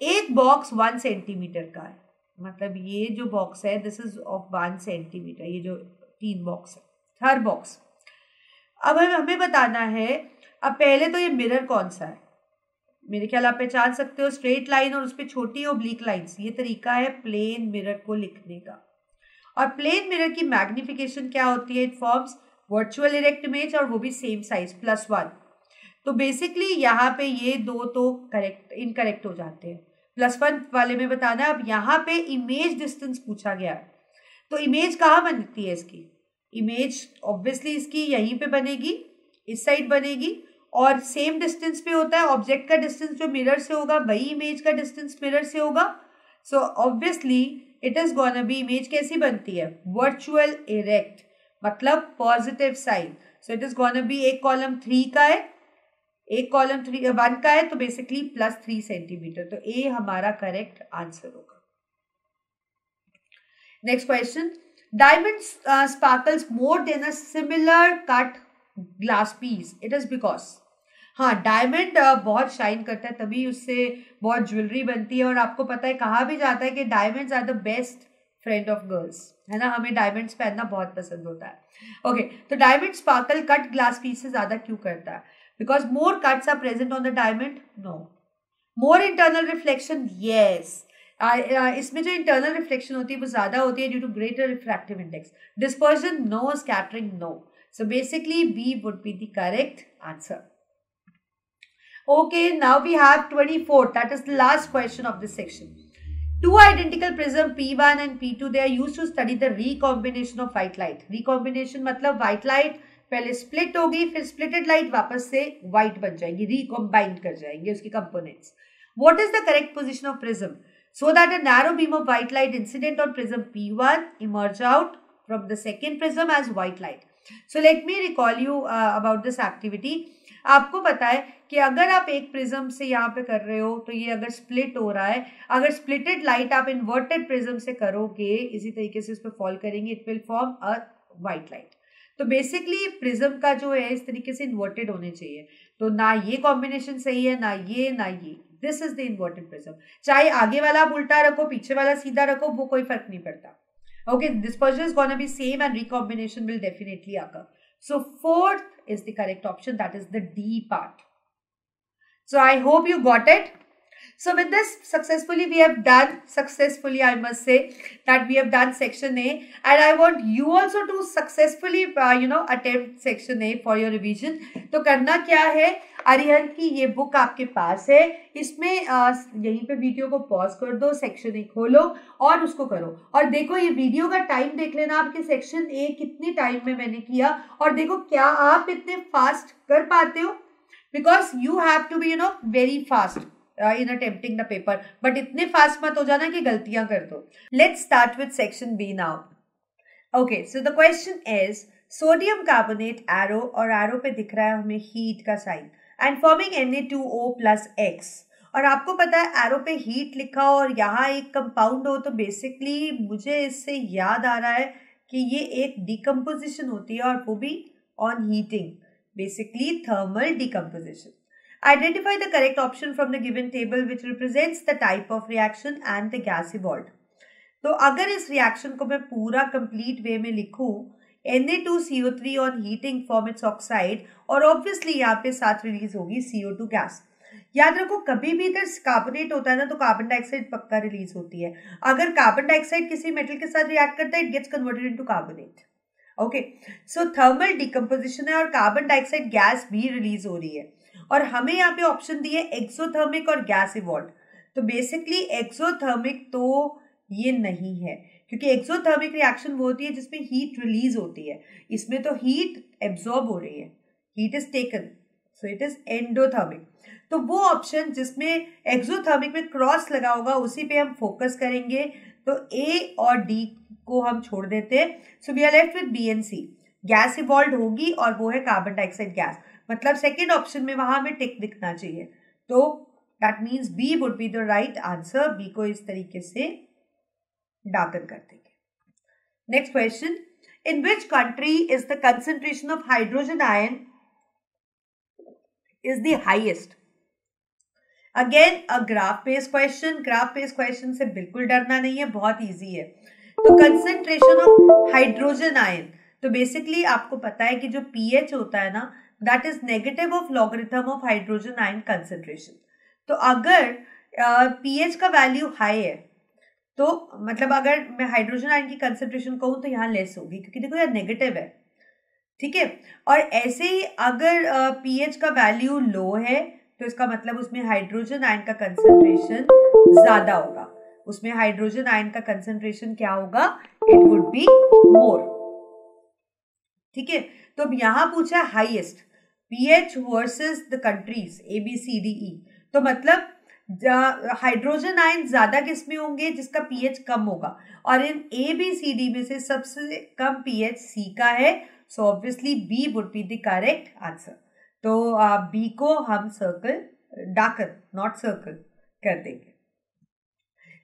एक बॉक्स 1 सेंटीमीटर का है, मतलब ये जो बॉक्स है दिस इज ऑफ 1 सेंटीमीटर. ये जो 3 बॉक्स है, हर बॉक्स. अब हमें बताना है, अब पहले तो ये मिरर कौन सा है, मेरे ख्याल आप पहचान सकते हो, स्ट्रेट लाइन और उस पर छोटी ओब्लिक लाइंस. ये तरीका है प्लेन मिरर को लिखने का. और प्लेन मिरर की मैग्निफिकेशन क्या होती है, it forms virtual erect image और वो भी सेम साइज +1. तो बेसिकली यहाँ पे ये दो तो करेक्ट इनकरेक्ट हो जाते हैं. +1 वाले में बताना. अब यहाँ पे इमेज डिस्टेंस पूछा गया है, तो इमेज कहाँ बनती है इसकी, इमेज ऑब्वियसली इसकी यहीं पे बनेगी, इस साइड बनेगी, और सेम डिस्टेंस पे होता है. ऑब्जेक्ट का डिस्टेंस जो मिरर से होगा वही इमेज का डिस्टेंस मिरर से होगा. So obviously it is gonna be, image कैसी बनती है, वर्चुअल इरेक्ट, मतलब positive side. So it is gonna be, एक कॉलम 3 का है एक कॉलम 1 का है तो बेसिकली +3 सेंटीमीटर, तो ए हमारा करेक्ट आंसर होगा। Next question, diamond sparkles more than a similar cut glass piece, it is because, हाँ डायमंड बहुत शाइन करता है तभी उससे बहुत ज्वेलरी बनती है, और आपको पता है कहा भी जाता है कि diamonds are the best friend of girls, है ना, हमें डायमंड्स पहनना बहुत पसंद होता है। ओके, तो diamond sparkle cut glass piece से ज्यादा क्यों करता है? Because more cuts are present on the diamond, no. More internal reflection, yes, इसमें जो इंटरनल रिफ्लेक्शन होती है वो ज्यादा होती है due to greater refractive index. Dispersion, no. Scattering, no. So basically B would be the correct answer. Okay, now we have 24. That is the last question of this section. Two identical prism P1 and P2, they are used to study the recombination of white light. Recombination मतलब white light पहले split होगी, फिर splitted light वापस से white बन जाएगी, recombined कर जाएंगे उसकी components. What is the correct position of prism? So that a narrow beam of white light incident on prism P1 emerge out from the second prism as white light. So let me recall you about this activity. आपको पता है कि अगर आप एक प्रिज्म से यहाँ पे कर रहे हो तो ये अगर स्प्लिट हो रहा है, अगर स्प्लिटेड लाइट आप इन्वर्टेड प्रिज्म से करोगे, इसी तरीके से उस पर फॉल करेंगे, it will form a white light. तो बेसिकली प्रिज्म का जो है इस तरीके से इन्वर्टेड होने चाहिए, तो ना ये कॉम्बिनेशन सही है, ना ये ना ये, this is the inverted prism. चाहे आगे वाला आप उल्टा रखो, पीछे वाला सीधा रखो, वो कोई फर्क नहीं पड़ता। Okay, dispersion is going to be same and recombination will definitely occur. So fourth is the correct option, that is the D part. So I hope you got it. So with this successfully we have done, successfully I must say that we have done section A, and I want you also to successfully attempt section A for your revision. तो करना क्या है, अरिहंत की ये बुक आपके पास है, इसमें यहीं पे वीडियो को पॉज कर दो, सेक्शन ए खोलो और उसको करो, और देखो ये वीडियो का टाइम देख लेना आपके सेक्शन ए कितने टाइम में मैंने किया, और देखो क्या आप इतने फास्ट कर पाते हो, because you have to be very fast in attempting the paper, but इतने फास्ट मत हो जाना कि गलतियां कर दो। Let's start with section B now. Okay, so the question is sodium carbonate arrow, और arrow पे दिख रहा है हमें heat का sign, and forming Na2O plus X, और आपको पता है arrow पे heat लिखा हो और यहाँ एक कंपाउंड हो, तो बेसिकली मुझे इससे याद आ रहा है कि ये एक डिकम्पोजिशन होती है, और वो भी on heating, basically thermal decomposition. Identify the correct option from the given table which represents the type of reaction and the gas evolved. तो अगर इस रिएक्शन को मैं पूरा कंप्लीट वे में लिखूं, Na2CO3 on heating form its oxide, और ऑब्वियसली यहाँ पे साथ रिलीज होगी CO2 गैस। याद रखो कभी भी इधर कार्बोनेट होता है ना तो कार्बन डाइऑक्साइड पक्का रिलीज होती है, अगर कार्बन डाइऑक्साइड किसी मेटल के साथ रिएक्ट करता है it gets converted into carbonate. Okay, so thermal decomposition है और कार्बन डाइऑक्साइड गैस भी रिलीज हो रही है, और हमें यहाँ पे ऑप्शन दिए एक्सोथर्मिक और गैस इवॉल्व, तो बेसिकली एक्सोथर्मिक तो ये नहीं है, क्योंकि एक्सोथर्मिक रिएक्शन वो होती है जिसमें हीट रिलीज होती है, इसमें तो हीट एब्जॉर्ब हो रही है, heat is taken, so it is endothermic. तो वो ऑप्शन जिसमें एक्सोथर्मिक में क्रॉस लगा होगा उसी पे हम फोकस करेंगे, तो ए और डी को हम छोड़ देते हैं, so we are left with B and C. Gas evolve होगी और वो है कार्बन डाइऑक्साइड गैस, मतलब सेकेंड ऑप्शन में वहां हमें टिक दिखना चाहिए, तो that means B would be the right answer. B को इस तरीके से डार्कन कर देंगे। Next question, in which country is the concentration of hydrogen ion is the highest? Again a graph based question, graph based question से बिल्कुल डरना नहीं है, बहुत ईजी है। तो कंसेंट्रेशन ऑफ हाइड्रोजन आयन, तो बेसिकली आपको पता है कि जो पीएच होता है ना, that is negative of logarithm of hydrogen ion concentration. तो अगर pH का वैल्यू हाई है तो मतलब अगर मैं हाइड्रोजन आयन की कंसेंट्रेशन कहूँ तो यहाँ लेस होगी, क्योंकि देखो यार नेगेटिव है, ठीक है। और ऐसे ही अगर pH का वैल्यू लो है तो इसका मतलब उसमें हाइड्रोजन आयन का कंसेंट्रेशन ज्यादा होगा, उसमें हाइड्रोजन आयन का कंसेंट्रेशन क्या होगा, इट वुड बी मोर, ठीक है। तो अब यहाँ पूछा highest pH versus the countries A B C D E, तो मतलब हाइड्रोजन आयन ज्यादा किस में होंगे, जिसका पीएच कम होगा, और इन ए बी सी डी में से सबसे कम पीएच सी का है, so obviously B would be the correct answer. तो बी को हम सर्कल डार्कन नॉट सर्कल कर देंगे.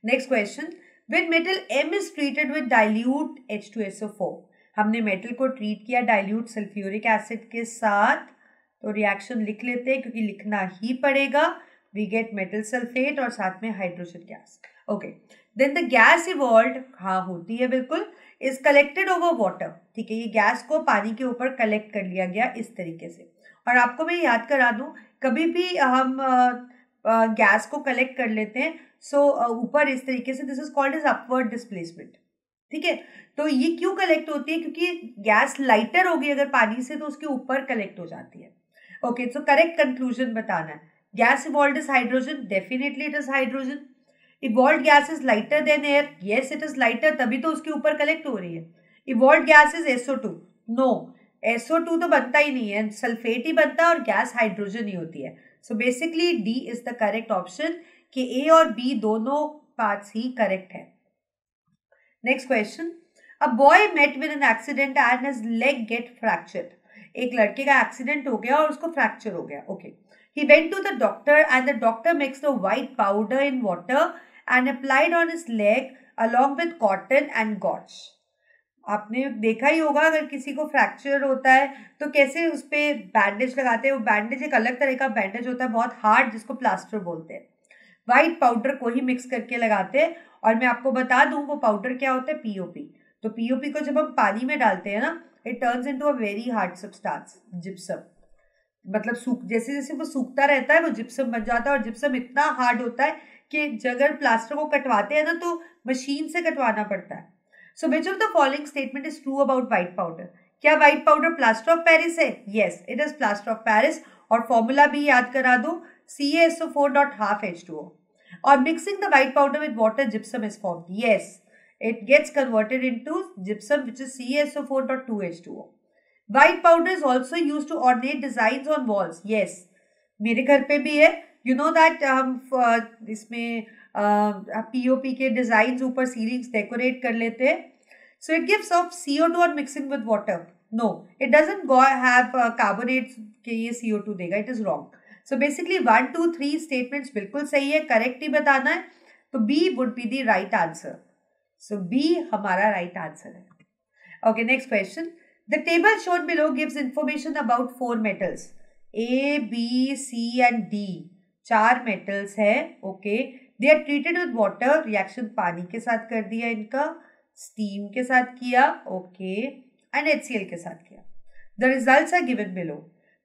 Next question, when metal M is treated with dilute H2SO4, हमने मेटल को ट्रीट किया डाइल्यूट सल्फ्यूरिक एसिड के साथ, तो रिएक्शन लिख लेते हैं क्योंकि लिखना ही पड़ेगा. वी गेट मेटल सल्फेट और साथ में hydrogen gas. Okay, then the gas evolved, हाँ होती है बिल्कुल, इज कलेक्टेड ओवर वाटर. ठीक है, ये गैस को पानी के ऊपर कलेक्ट कर लिया गया इस तरीके से. और आपको मैं याद करा दूं, कभी भी हम गैस को कलेक्ट कर लेते हैं सो ऊपर इस तरीके से, this is called as upward displacement. ठीक है, तो ये क्यों कलेक्ट होती है? क्योंकि गैस लाइटर होगी अगर पानी से तो उसके ऊपर कलेक्ट हो जाती है. ओके, सो करेक्ट कंक्लूजन बताना है. Gas evolved is hydrogen, definitely it is hydrogen. Evolved gas is lighter than air, yes it is lighter, तभी तो उसके ऊपर कलेक्ट हो रही है. Evolved gas is SO2, no, SO2 तो बनता ही नहीं है, सल्फेट ही बनता है और गैस हाइड्रोजन ही होती है. So basically D is the correct option, कि ए और बी दोनों पार्ट्स ही करेक्ट है. Next question, a boy met with an accident and his leg get fractured. एक लड़के का एक्सीडेंट हो गया और उसको फ्रैक्चर हो गया. Okay, he went to the doctor and the doctor mixed the white powder in water and applied on his leg along with cotton and gauze. आपने देखा ही होगा अगर किसी को फ्रैक्चर होता है तो कैसे उस पर बैंडेज लगाते हैं. वो बैंडेज एक अलग तरह का बैंडेज होता है, बहुत हार्ड, जिसको प्लास्टर बोलते हैं. व्हाइट पाउडर को ही मिक्स करके लगाते हैं. और मैं आपको बता दूं वो पाउडर क्या होता है, POP. तो POP को जब हम पानी में डालते हैं ना, it turns into a very hard substance, gypsum. मतलब सूख, जैसे जैसे वो सूखता रहता है वो जिप्सम बन जाता है. और जिप्सम इतना हार्ड होता है कि अगर प्लास्टर को कटवाते हैं ना तो मशीन से कटवाना पड़ता है. So which of the following statement is true about white powder? क्या white powder plaster of Paris है? Yes, it is plaster of Paris. और फॉर्मूला भी याद करा दो, CaSO4.12H2O. और mixing the white powder with water gypsum is formed. Yes, it gets converted into gypsum which is CaSO4.2H2O. White powder is also used to ornate designs on walls. Yes, मेरे घर पे भी है. You know that हम इसमें POP के डिजाइन ऊपर सीलिंग्स डेकोरेट कर लेते हैं. So it gives off CO2 on mixing with water. No, it doesn't have carbonates के ये CO2 देगा. It is wrong. So basically 1, 2, 3 statements बिल्कुल सही है, करेक्ट ही बताना है. तो B would be the right answer. So B हमारा right answer है. Okay, next question. The table shown below gives information about 4 metals. A, B, C and D. 4 metals है. Okay. They are treated with water. Reaction पानी के साथ कर दिया इनका, steam के साथ किया. Okay. And HCl के साथ किया. The results are given below.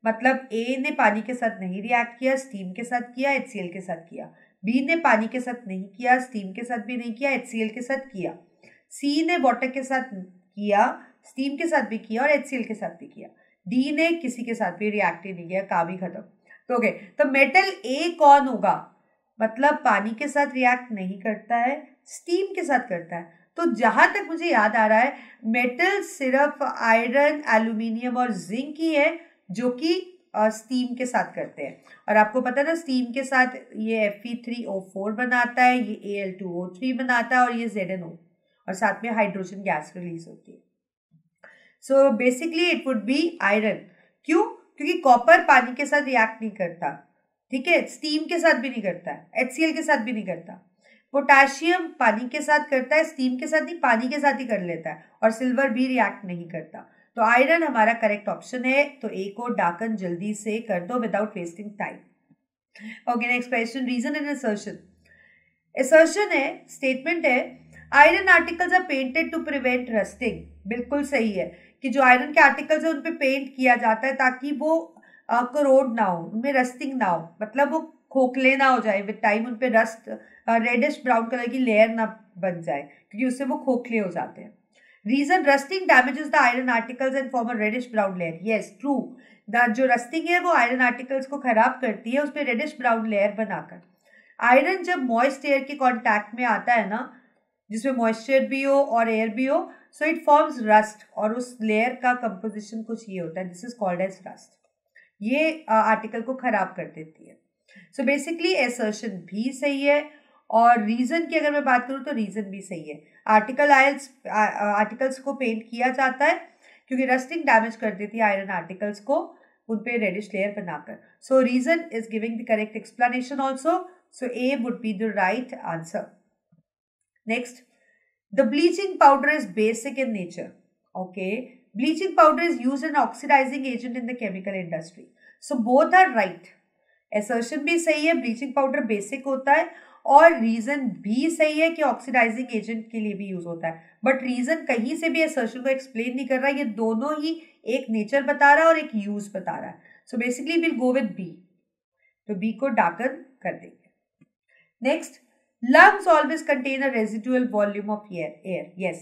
मतलब A ने पानी के साथ नहीं रिएक्ट किया, स्टीम के साथ किया, HCl के साथ किया. B ने पानी के साथ नहीं किया, स्टीम के साथ भी नहीं किया, HCl के साथ किया. C ने वाटर के साथ किया, स्टीम के साथ भी किया और HCl के साथ भी किया. D ने किसी के साथ भी रिएक्ट ही नहीं किया, काम ही खत्म. तो ओके, तो मेटल A कौन होगा? मतलब पानी के साथ रिएक्ट नहीं करता है, स्टीम के साथ करता है. तो जहां तक मुझे याद आ रहा है मेटल सिर्फ आयरन, एल्यूमिनियम और जिंक ही है जो कि स्टीम के साथ करते हैं. और आपको पता है ना, स्टीम के साथ ये Fe3O4 बनाता है, ये Al2O3 बनाता है और ये ZnO, और साथ में हाइड्रोजन गैस रिलीज होती है. So basically it would B iron. क्यों? क्योंकि कॉपर पानी के साथ रिएक्ट नहीं करता. ठीक है, स्टीम के साथ भी नहीं करता है, HCl के साथ भी नहीं करता. पोटाशियम पानी के साथ करता है, स्टीम के साथ नहीं, पानी के साथ ही कर लेता है. और सिल्वर भी रिएक्ट नहीं करता. तो आयरन हमारा करेक्ट ऑप्शन है. तो ए को डाकन जल्दी से कर दो without wasting time. Okay, next question, reason and assertion. Assertion है, स्टेटमेंट है, iron articles are painted to prevent rusting. बिल्कुल सही है कि जो आयरन के आर्टिकल्स है उन पे पेंट किया जाता है ताकि वो करोड ना हो, उनमें रस्टिंग ना हो, मतलब वो खोखले ना हो जाए विद टाइम, उन पे रस्ट रेडिश ब्राउन कलर की लेयर ना बन जाए क्योंकि उससे वो खोखले हो जाते हैं. Reason, rusting damages the iron articles and form a reddish brown layer. Yes, true. जो रस्टिंग है वो आयरन आर्टिकल्स को खराब करती है, उस पर रेडिश ब्राउन लेयर बनाकर. आयरन जब मॉइस्ट एयर के कॉन्टैक्ट में आता है ना, जिसमें मॉइस्चर भी हो और एयर भी हो, सो इट फॉर्म्स रस्ट, और उस लेयर का कंपोजिशन कुछ ये होता है, this is called as rust. ये आर्टिकल को खराब कर देती है. सो बेसिकली असर्शन भी सही है. और रीजन की अगर मैं बात करूँ तो रीजन भी सही है. आर्टिकल्स को पेंट किया जाता है क्योंकि रस्टिंग डैमेज कर देती है आयरन आर्टिकल्स को. उन पे रेडिश लेयर बनाकर. So reason is giving the correct explanation also. So A would be the right answer. Next, the bleaching powder is basic in nature. Okay, bleaching powder is used as an oxidizing agent in the chemical industry. So both are right. Assertion भी सही है, bleaching powder basic होता है, और रीजन भी सही है कि ऑक्सीडाइजिंग एजेंट के लिए भी यूज होता है. बट रीजन कहीं से भी असर्शन को एक्सप्लेन नहीं कर रहा है. ये दोनों ही एक नेचर बता रहा है और एक यूज बता रहा है. So basically will go with B. तो बी को डार्कन कर देंगे. Next, lungs always contain a residual volume of air. Yes,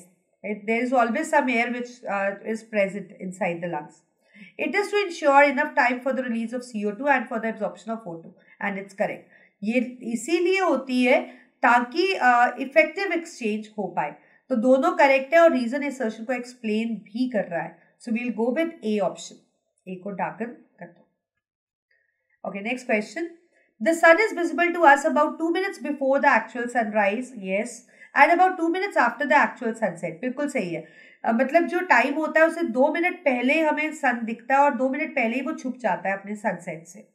there is always some air which is present inside the lungs. It is to ensure enough time for the release of CO2 and for the absorption of O2, and it's correct. ये इसीलिए होती है ताकि इफेक्टिव एक्सचेंज हो पाए. तो दोनों करेक्ट है और रीजन असर्शन को एक्सप्लेन भी कर रहा है. So we'll go with A option. A को डार्कन कर दो. Okay, next question. The sun is visible to us about 2 minutes before the actual sunrise, yes, and about 2 minutes after the actual sunset. बिल्कुल सही है. मतलब जो टाइम होता है उसे 2 मिनट पहले हमें सन दिखता है और 2 मिनट पहले ही वो छुप जाता है अपने सनसेट से.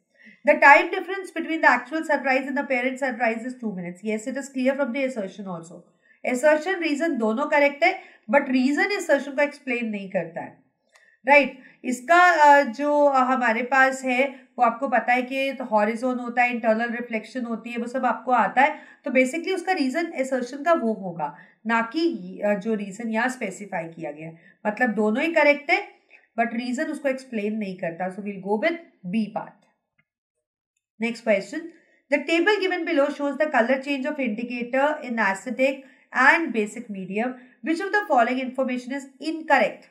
The time difference between the actual sunrise and the apparent sunrise is 2 minutes. Yes, it is clear from the assertion also. Assertion, reason दोनों correct है, but reason assertion को explain नहीं करता है. राइट. इसका जो हमारे पास है वो आपको पता है कि हॉरिजॉन होता है, इंटरनल रिफ्लेक्शन होती है, वो सब आपको आता है. तो बेसिकली उसका रीजन असर्शन का वो होगा, ना कि जो रीजन यहाँ स्पेसिफाई किया गया है. मतलब दोनों ही करेक्ट है बट रीजन उसको एक्सप्लेन नहीं करता. So will go with B part. Next question. The table given below shows the colour change of indicator in acidic and basic medium. Which of the following information is incorrect.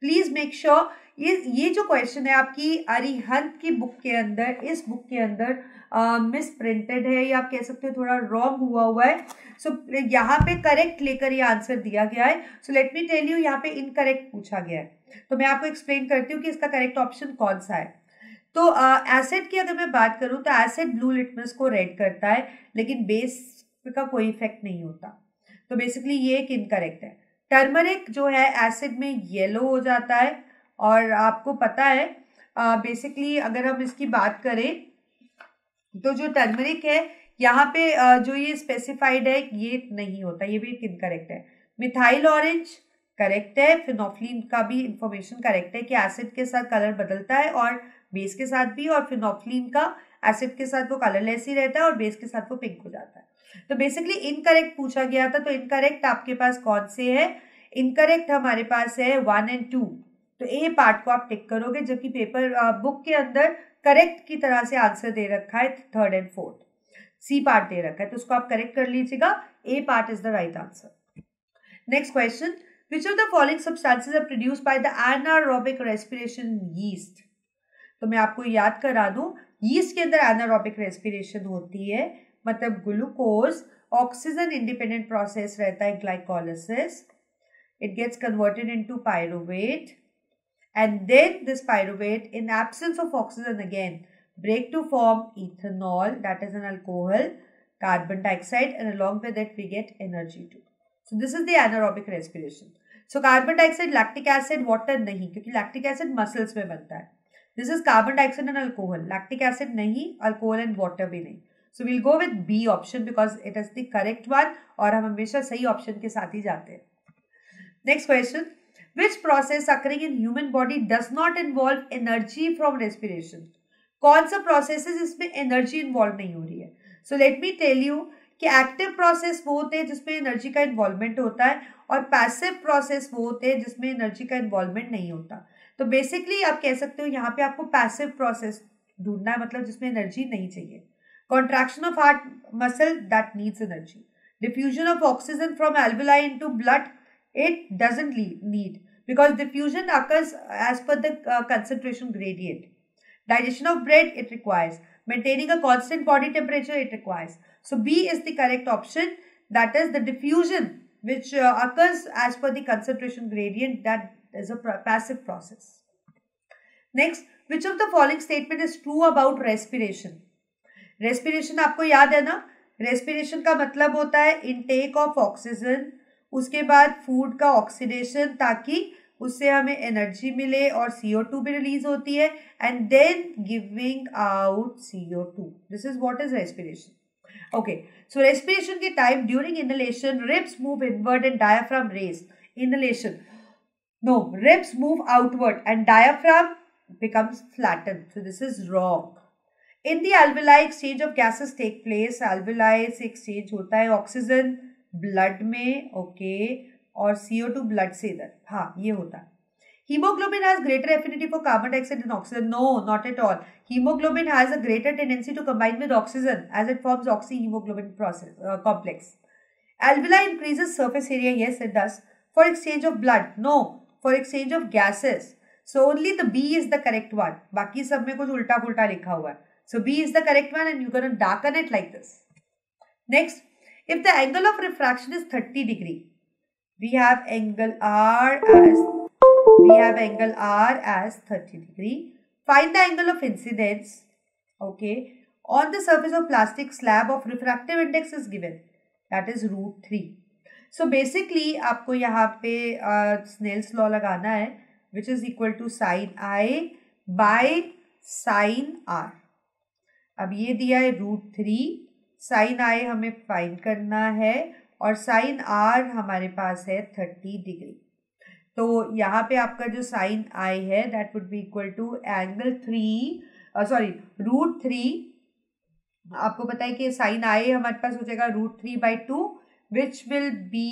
Please make sure ये जो क्वेश्चन है आपकी अरिहंत की बुक के अंदर, इस बुक के अंदर मिस प्रिंटेड है या आप कह सकते हो थोड़ा रॉन्ग हुआ है. सो यहाँ पे करेक्ट लेकर ये आंसर दिया गया है. So let me tell you, यहाँ पे इनकरेक्ट पूछा गया है. तो मैं आपको एक्सप्लेन करती हूँ कि इसका करेक्ट ऑप्शन कौन सा है. तो एसिड की अगर मैं बात करूँ तो एसिड ब्लू लिटमस को रेड करता है लेकिन बेस का कोई इफेक्ट नहीं होता. तो बेसिकली ये एक इनकरेक्ट है. टर्मरिक जो है एसिड में येलो हो जाता है और आपको पता है बेसिकली अगर हम इसकी बात करें तो जो टर्मरिक है यहाँ पे जो ये स्पेसिफाइड है ये नहीं होता, ये भी एक इनकरेक्ट है. मिथाइल ऑरेंज करेक्ट है. फिनोफ्लिन का भी इंफॉर्मेशन करेक्ट है कि एसिड के साथ कलर बदलता है और बेस के साथ भी, और फिनोफ्लिन का एसिड के साथ वो कलरलेस ही रहता है और बेस के साथ वो पिंक हो जाता है. तो बेसिकली इनकरेक्ट पूछा गया था. तो इनकरेक्ट आपके पास कौन से है? इनकरेक्ट हमारे पास है 1 और 2. तो ए पार्ट को आप टिक करोगे, जबकि पेपर बुक के अंदर करेक्ट की तरह से आंसर दे रखा है 3rd और 4th. सी पार्ट दे रखा है तो उसको आप करेक्ट कर लीजिएगा. A part is the right answer. Next question. Which of the following substances are produced by the anaerobic respiration yeast. तो मैं आपको याद करा दूं, यीस्ट के अंदर एनारोबिक रेस्पिरेशन होती है. मतलब ग्लूकोज ऑक्सीजन इंडिपेंडेंट प्रोसेस रहता है, glycolysis. It gets converted into pyruvate, and then this pyruvate, in absence of oxygen again, break to form ethanol, that is an alcohol, carbon dioxide, and along with it we get energy too. So this is the anaerobic respiration. So carbon dioxide, lactic acid, water नहीं, क्योंकि lactic acid muscles में बनता है. This is carbon dioxide and alcohol. Lactic acid नहीं, alcohol and water भी नहीं. So we'll go with B option because it is the correct one, और हम हमेशा सही ऑप्शन के साथ ही जाते हैं. Next question. Which process occurring in human body does not involve energy from respiration? कौन सा प्रोसेस है जिसमें एनर्जी इन्वॉल्व नहीं हो रही है? So let me tell you कि एक्टिव प्रोसेस वो होते हैं जिसमें एनर्जी का इन्वॉल्वमेंट होता है और पैसिव प्रोसेस वो होते हैं जिसमें एनर्जी का इन्वॉल्वमेंट नहीं होता. तो बेसिकली आप कह सकते हो यहाँ पे आपको पैसिव प्रोसेस ढूंढना है, मतलब जिसमें एनर्जी नहीं चाहिए. Contraction of heart muscle that needs energy. Diffusion of oxygen from alveoli into blood, it doesn't need because diffusion occurs as per the concentration gradient. Digestion of bread, it requires. Maintaining a constant body temperature, it requires. So B is the correct option. That is the diffusion which occurs as per the concentration gradient. That is a passive process. Next, which of the following statement is true about respiration? Respiration आपको याद है ना? Respiration का मतलब होता है intake of oxygen, उसके बाद फूड का ऑक्सीडेशन ताकि उससे हमें एनर्जी मिले और CO2 भी रिलीज होती है and then giving out CO2. This is what is respiration. Okay, so respiration के time during inhalation, ribs move inward and diaphragm raise. Inhalation, no, ribs move outward and diaphragm becomes flattened. So this is wrong. In the alveoli, exchange of gases take place. Alveoli से exchange होता है ऑक्सीजन ब्लड में, okay, और CO2 ब्लड से इधर, हाँ ये होता है. Hemoglobin has greater affinity for carbon dioxide than oxygen. No, not at all. Hemoglobin has a greater tendency to combine with oxygen as it forms oxyhemoglobin complex. Alveoli increases surface area. Yes, it does. For exchange of blood. No, for exchange of gases. So only the B is the correct one. बाकी सब में कुछ उल्टा पुल्टा लिखा हुआ है. So B is the correct one and you're going to darken it like this. Next, if the angle of refraction is 30 degree, we have angle R as 30 degree. Find the angle of incidence, okay, on the surface of plastic slab of refractive index is given, that is √3. So basically आपको यहाँ पे Snell's law लगाना है, which is equal to sin I by sin R. अब ये दिया है √3, sin I हमें फाइंड करना है और sin R हमारे पास है 30 डिग्री. तो यहाँ पे आपका जो साइन आई है that would be equal to angle √3. आपको पता है कि साइन आई हमारे पास हो जाएगा √3/2 विच विल बी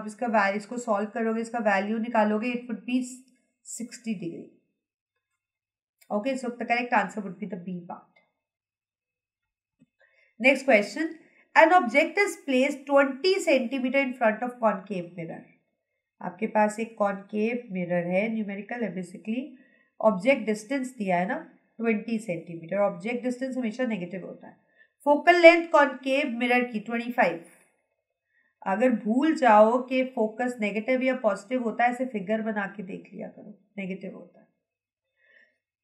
इसका वैल्यू, इसको सॉल्व करोगे, इसका वैल्यू निकालोगे, it would be 60 degree. Okay, so the correct answer would be the B part. Next question. An object is placed 20 centimetre in front of concave mirror. आपके पास एक कॉनकेव मिरर है, न्यूमेरिकल है बेसिकली. ऑब्जेक्ट डिस्टेंस दिया है ना 20 सेंटीमीटर. ऑब्जेक्ट डिस्टेंस हमेशा नेगेटिव होता है. फोकल लेंथ कॉनकेव मिरर की 25. अगर भूल जाओ कि फोकस नेगेटिव या पॉजिटिव होता है, ऐसे फिगर बना के देख लिया करो, नेगेटिव होता है.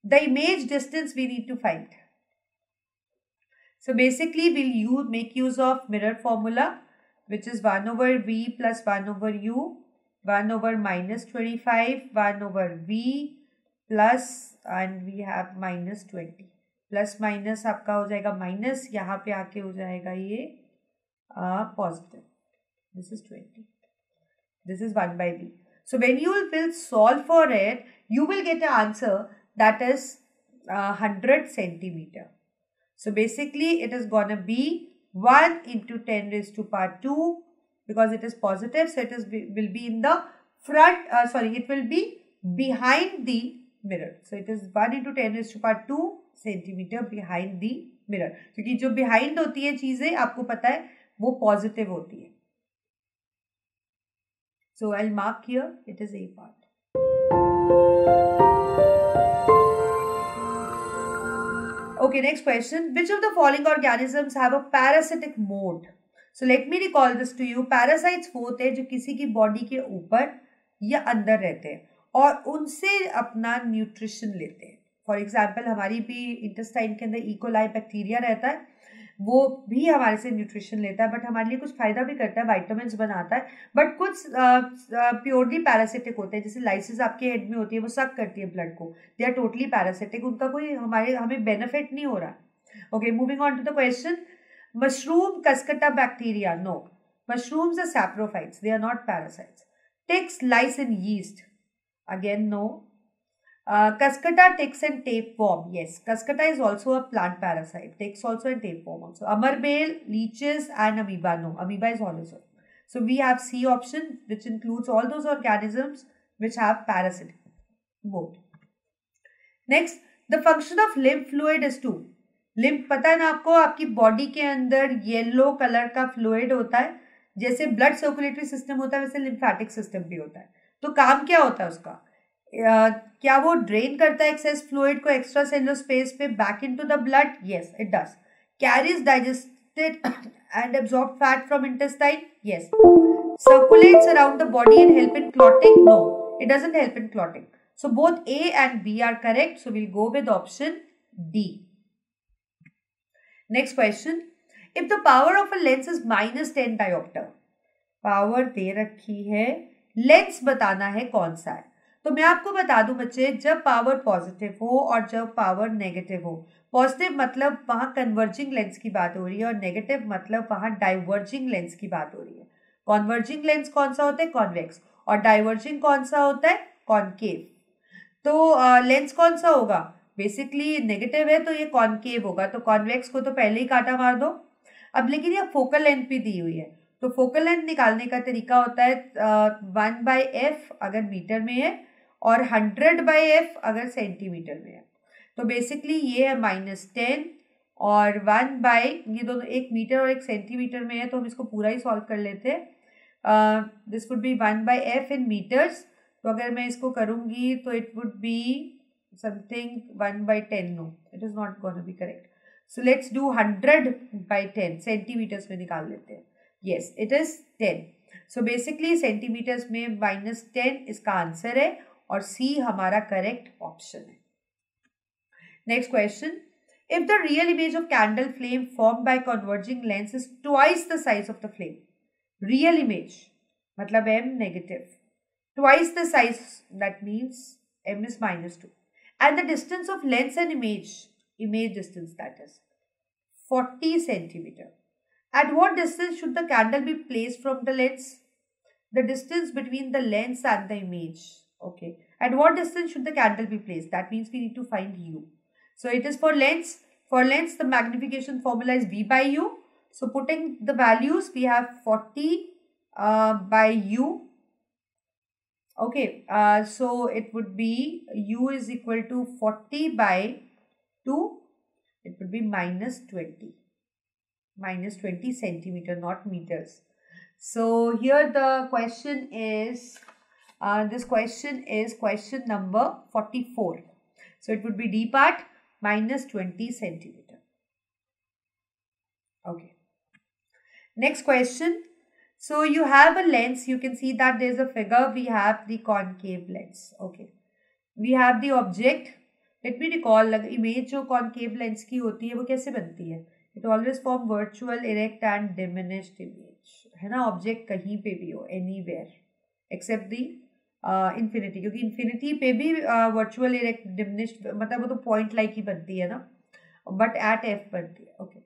The image distance we need to find. So basically we'll make use of mirror formula which is 1/v plus 1/u, 1/- 25, 1/v plus and we have -20. Plus minus आपका हो जाएगा माइनस, यहाँ पे आके हो जाएगा ये positive. This is 20. This is 1/v. So when you will solve for it, you will get an answer that is 100 centimeter. So basically it is gonna be 1 into 10 raised to power 2 because it is positive. So it will be in the front, it will be behind the mirror. So it is 1 into 10 raised to power 2 centimeter behind the mirror. क्योंकि जो behind होती है चीजें आपको पता है वो positive होती है. So I'll mark here, it is A part. Okay, next question. Which of the following organisms have a parasitic mode? So let me recall this to you. Parasites वो होते हैं जो किसी की बॉडी के ऊपर या अंदर रहते हैं और उनसे अपना न्यूट्रिशन लेते हैं. फॉर एग्जाम्पल हमारी भी इंटेस्टाइन के अंदर इकोलाई बैक्टीरिया रहता है, वो भी हमारे से न्यूट्रिशन लेता है, बट हमारे लिए कुछ फायदा भी करता है, वाइटामिन्स बनाता है. बट कुछ प्योरली पैरासिटिक होते हैं, जैसे लाइसिस आपके हेड में होती है, वो सक करती है ब्लड को. दे आर टोटली पैरासिटिक, उनका कोई हमें बेनिफिट नहीं हो रहा. Okay, moving on to the question. Mushroom cuscuta bacteria. No, mushrooms are saprophytes, they are not parasites. ticks, lice and yeast. Again, no. Cuscata, ticks and tapeworm. Yes, Cuscata is also a plant parasite. Ticks also and tapeworm also. Amarbale, leeches and amoeba. No, amoeba is hollow. So we have C option, which includes all those organisms which have parasitic mode. Next, the function of lymph fluid is to. lymph पता है ना आपको, आपकी बॉडी के अंदर येलो कलर का फ्लूइड होता है. जैसे ब्लड सर्कुलेटरी सिस्टम होता है वैसे लिम्फेटिक सिस्टम भी होता है. तो काम क्या होता है उसका? क्या वो ड्रेन करता है एक्सेस फ्लूइड को एक्स्ट्रा सेलुलर स्पेस पे back into the blood? Yes, it does. Carries digested and absorb fat from intestine? Yes. Circulates around the body and help in clotting? No, it doesn't help in clotting. So both A and B are correct. So we'll go with option D. Next question. If the power of a lens is -10 diopter, power दे रखी है, लेंस बताना है कौन सा है. तो मैं आपको बता दूं बच्चे, जब पावर पॉजिटिव हो और जब पावर नेगेटिव हो, पॉजिटिव मतलब वहां कन्वर्जिंग लेंस की बात हो रही है और नेगेटिव मतलब वहां डाइवर्जिंग लेंस की बात हो रही है। कॉन्वर्जिंग लेंस कौन सा होता है? कॉन्वेक्स। और डाइवर्जिंग कौन सा होता है? कॉनकेव। तो लेंस कौन सा होगा? बेसिकली नेगेटिव है तो ये कॉनकेव होगा, तो कॉन्वेक्स को तो पहले ही काटा मार दो। अब लेकिन ये फोकल लेंथ भी दी हुई है, तो फोकल लेंथ निकालने का तरीका होता है 1/f अगर मीटर में है और 100/f अगर सेंटीमीटर में है। तो बेसिकली ये है -10 और 1 ये दोनों एक मीटर और एक सेंटीमीटर में है, तो हम इसको पूरा ही सॉल्व कर लेते हैं। This would be 1/f in metres. तो अगर मैं इसको करूंगी तो it would be something 1/10। No, it is not gonna be correct. So let's do 100/10 centimetres में निकाल लेते हैं। Yes, it is 10। So basically centimetres में -10 इसका आंसर है और सी हमारा करेक्ट ऑप्शन है। Next question, if the real image of candle flame formed by converging lens is twice the size of the flame, real image मतलब m negative, twice the size, that means m is -2, and the distance of lens and image distance, that is 40 centimeter. At what distance should the candle be placed from the lens? The distance between the lens and the image. Okay. At what distance should the candle be placed? That means we need to find u. So it is for lens. For lens, the magnification formula is V by U. So putting the values, we have 40 by U. Okay. So it would be U is equal to 40 by 2. It would be -20. -20 centimeter, not meters. So here the question is, this question is question number 44. So it would be D part, -20 centimeter. Okay. Next question. So you have a lens. You can see that there is a figure. We have the concave lens. Okay. We have the object. Let me recall. Image जो concave lens की होती है वो कैसे बनती है? It always form virtual, erect and diminished image. है ना? Object कहीं पे भी हो, anywhere, except the इन्फिनिटी, क्योंकि इन्फिनिटी पे भी वर्चुअल इरेक्ट डिमिनिश्ड मतलब वो तो पॉइंट लाइक ही बनती है ना, बट एट एफ बनती है। Okay,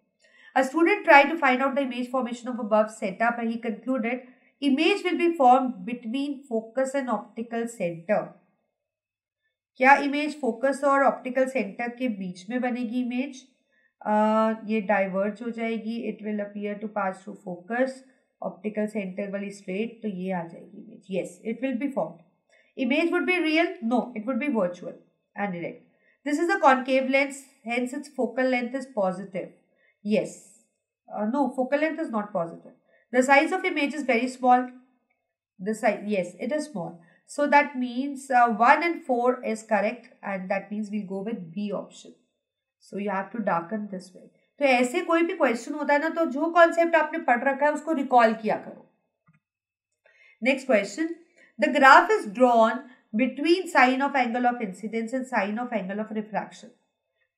a student try to find out the image formation of above setup and he concluded image will be formed between focus and optical centre. क्या इमेज फोकस और ऑप्टिकल सेंटर के बीच में बनेगी इमेज? ये डाइवर्ज हो जाएगी, it will appear to pass through focus, optical centre वाली स्ट्रेट, तो ये आ जाएगी image. Yes, it will be formed. Image would be real? No, it would be virtual and direct. This is a concave lens, hence its focal length is positive. Yes. No, focal length is not positive. The size of image is very small. The size, yes, it is small. So that means 1 and 4 is correct, and that means we'll go with B option. So you have to darken this way. तो ऐसे कोई भी क्वेश्चन होता है ना, तो जो कॉन्सेप्ट आपने पढ़ रखा है उसको रिकॉल किया करो। Next question, the graph is drawn between sine of angle of incidence and sine of angle of refraction.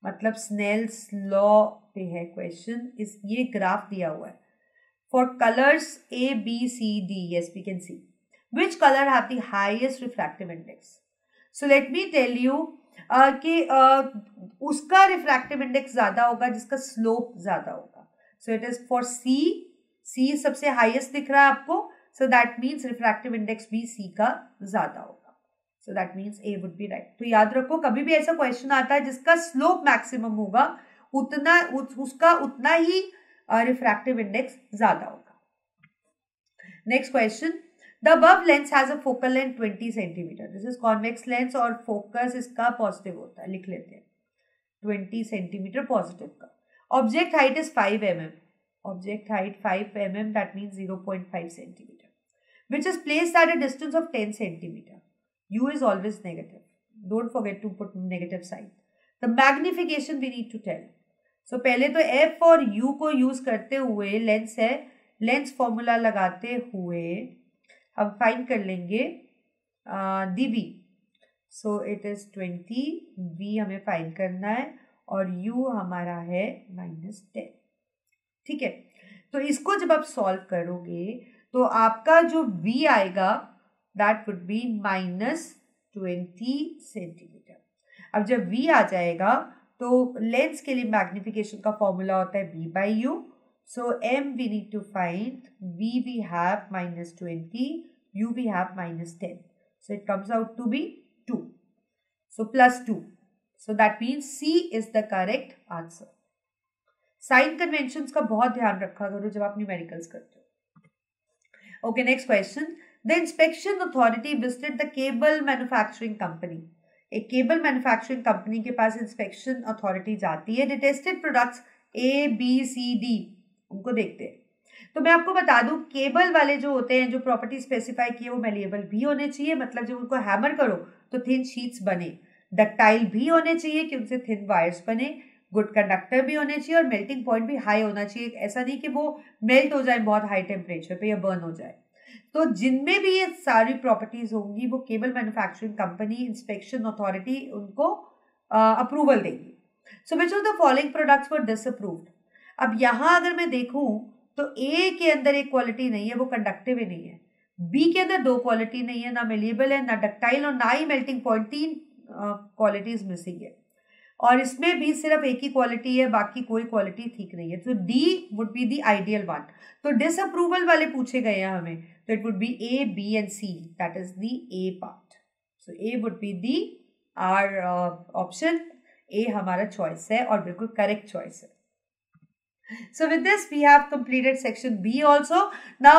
मतलब स्नेल्स लॉ पे है क्वेश्चन, इस ये ग्राफ दिया हुआ है for colours A, B, C, D. Yes, we can see which color have the highest refractive index. So let me tell you कि उसका रिफ्रैक्टिव इंडेक्स ज्यादा होगा जिसका स्लोप ज्यादा होगा. सो इट इज फॉर सी सबसे हाईएस्ट दिख रहा है आपको, so that means refractive index भी C का ज्यादा होगा. So that means A would be right. तो याद रखो, कभी भी ऐसा क्वेश्चन आता है जिसका स्लोप मैक्सिमम होगा उसका उतना ही रिफ्रैक्टिव इंडेक्स ज्यादा होगा. Next question, the above lens has a focal length 20 centimetre. This is convex lens और फोकस इसका पॉजिटिव होता है, लिख लेते हैं 20 सेंटीमीटर पॉजिटिव का. Object height is 5 mm. Object height 5 mm, that means 0.5 centimeter, which is placed at a distance of 10 centimeter. U is always negative. Don't forget to put negative sign. The magnification we need to tell. So पहले तो F और U को यूज करते हुए लेंस है, लेंस फॉर्मूला लगाते हुए हम फाइंड कर लेंगे dV. So it is 20, V हमें फाइंड करना है और U हमारा है -10. ठीक है, तो इसको जब आप सॉल्व करोगे तो आपका जो V आएगा दैट वुड बी 20 सेंटीमीटर। अब जब V आ जाएगा तो लेंस के लिए मैग्निफिकेशन का फॉर्मूला होता है B by U. So M we need to find, V we have -20, U we have -10. So it comes out to be 2. So +2. So that means C is the correct answer. Sign conventions का बहुत ध्यान रखा करो जब आप न्यूमेरिकल्स करते हो। Okay, next question. The inspection authority visited the cable manufacturing company. एक केबल मैन्युफैक्चरिंग कंपनी के पास इंस्पेक्शन अथॉरिटी जाती है। They tested products A, B, C, D, उनको देखते हैं। तो मैं आपको बता दूं, केबल वाले जो होते हैं, जो प्रॉपर्टी स्पेसिफाई की है, वो मेलिएबल भी होने चाहिए, मतलब जब उनको हैमर करो तो थिन शीट्स बने। डक्टाइल भी होने चाहिए कि उनसे थिन वायर्स बने। गुड कंडक्टर भी होने चाहिए और मेल्टिंग पॉइंट भी हाई होना चाहिए। ऐसा नहीं कि वो मेल्ट हो जाए बहुत हाई टेम्परेचर पे या बर्न हो जाए। तो जिनमें भी ये सारी प्रॉपर्टीज होंगी वो cable manufacturing company, inspection authority उनको अप्रूवल देगी। So which of the following products were disapproved. अब यहाँ अगर मैं देखूं तो ए के अंदर एक क्वालिटी नहीं है, वो कंडक्टिव ही नहीं है। बी के अंदर 2 क्वालिटी नहीं है, ना मेलिएबल है, ना डक्टाइल और ना ही मेल्टिंग पॉइंट। 3 क्वालिटीज मिसिंग है। और इसमें भी सिर्फ एक ही क्वालिटी है, बाकी कोई क्वालिटी ठीक नहीं है। तो D would be the ideal one. तो डिसअप्रूवल वाले पूछे गए हैं हमें, तो it would be A, B and C, that is the A part. So A would be the our option. A हमारा चॉइस है और बिल्कुल करेक्ट चॉइस है। So with this, we have completed section B also. Now,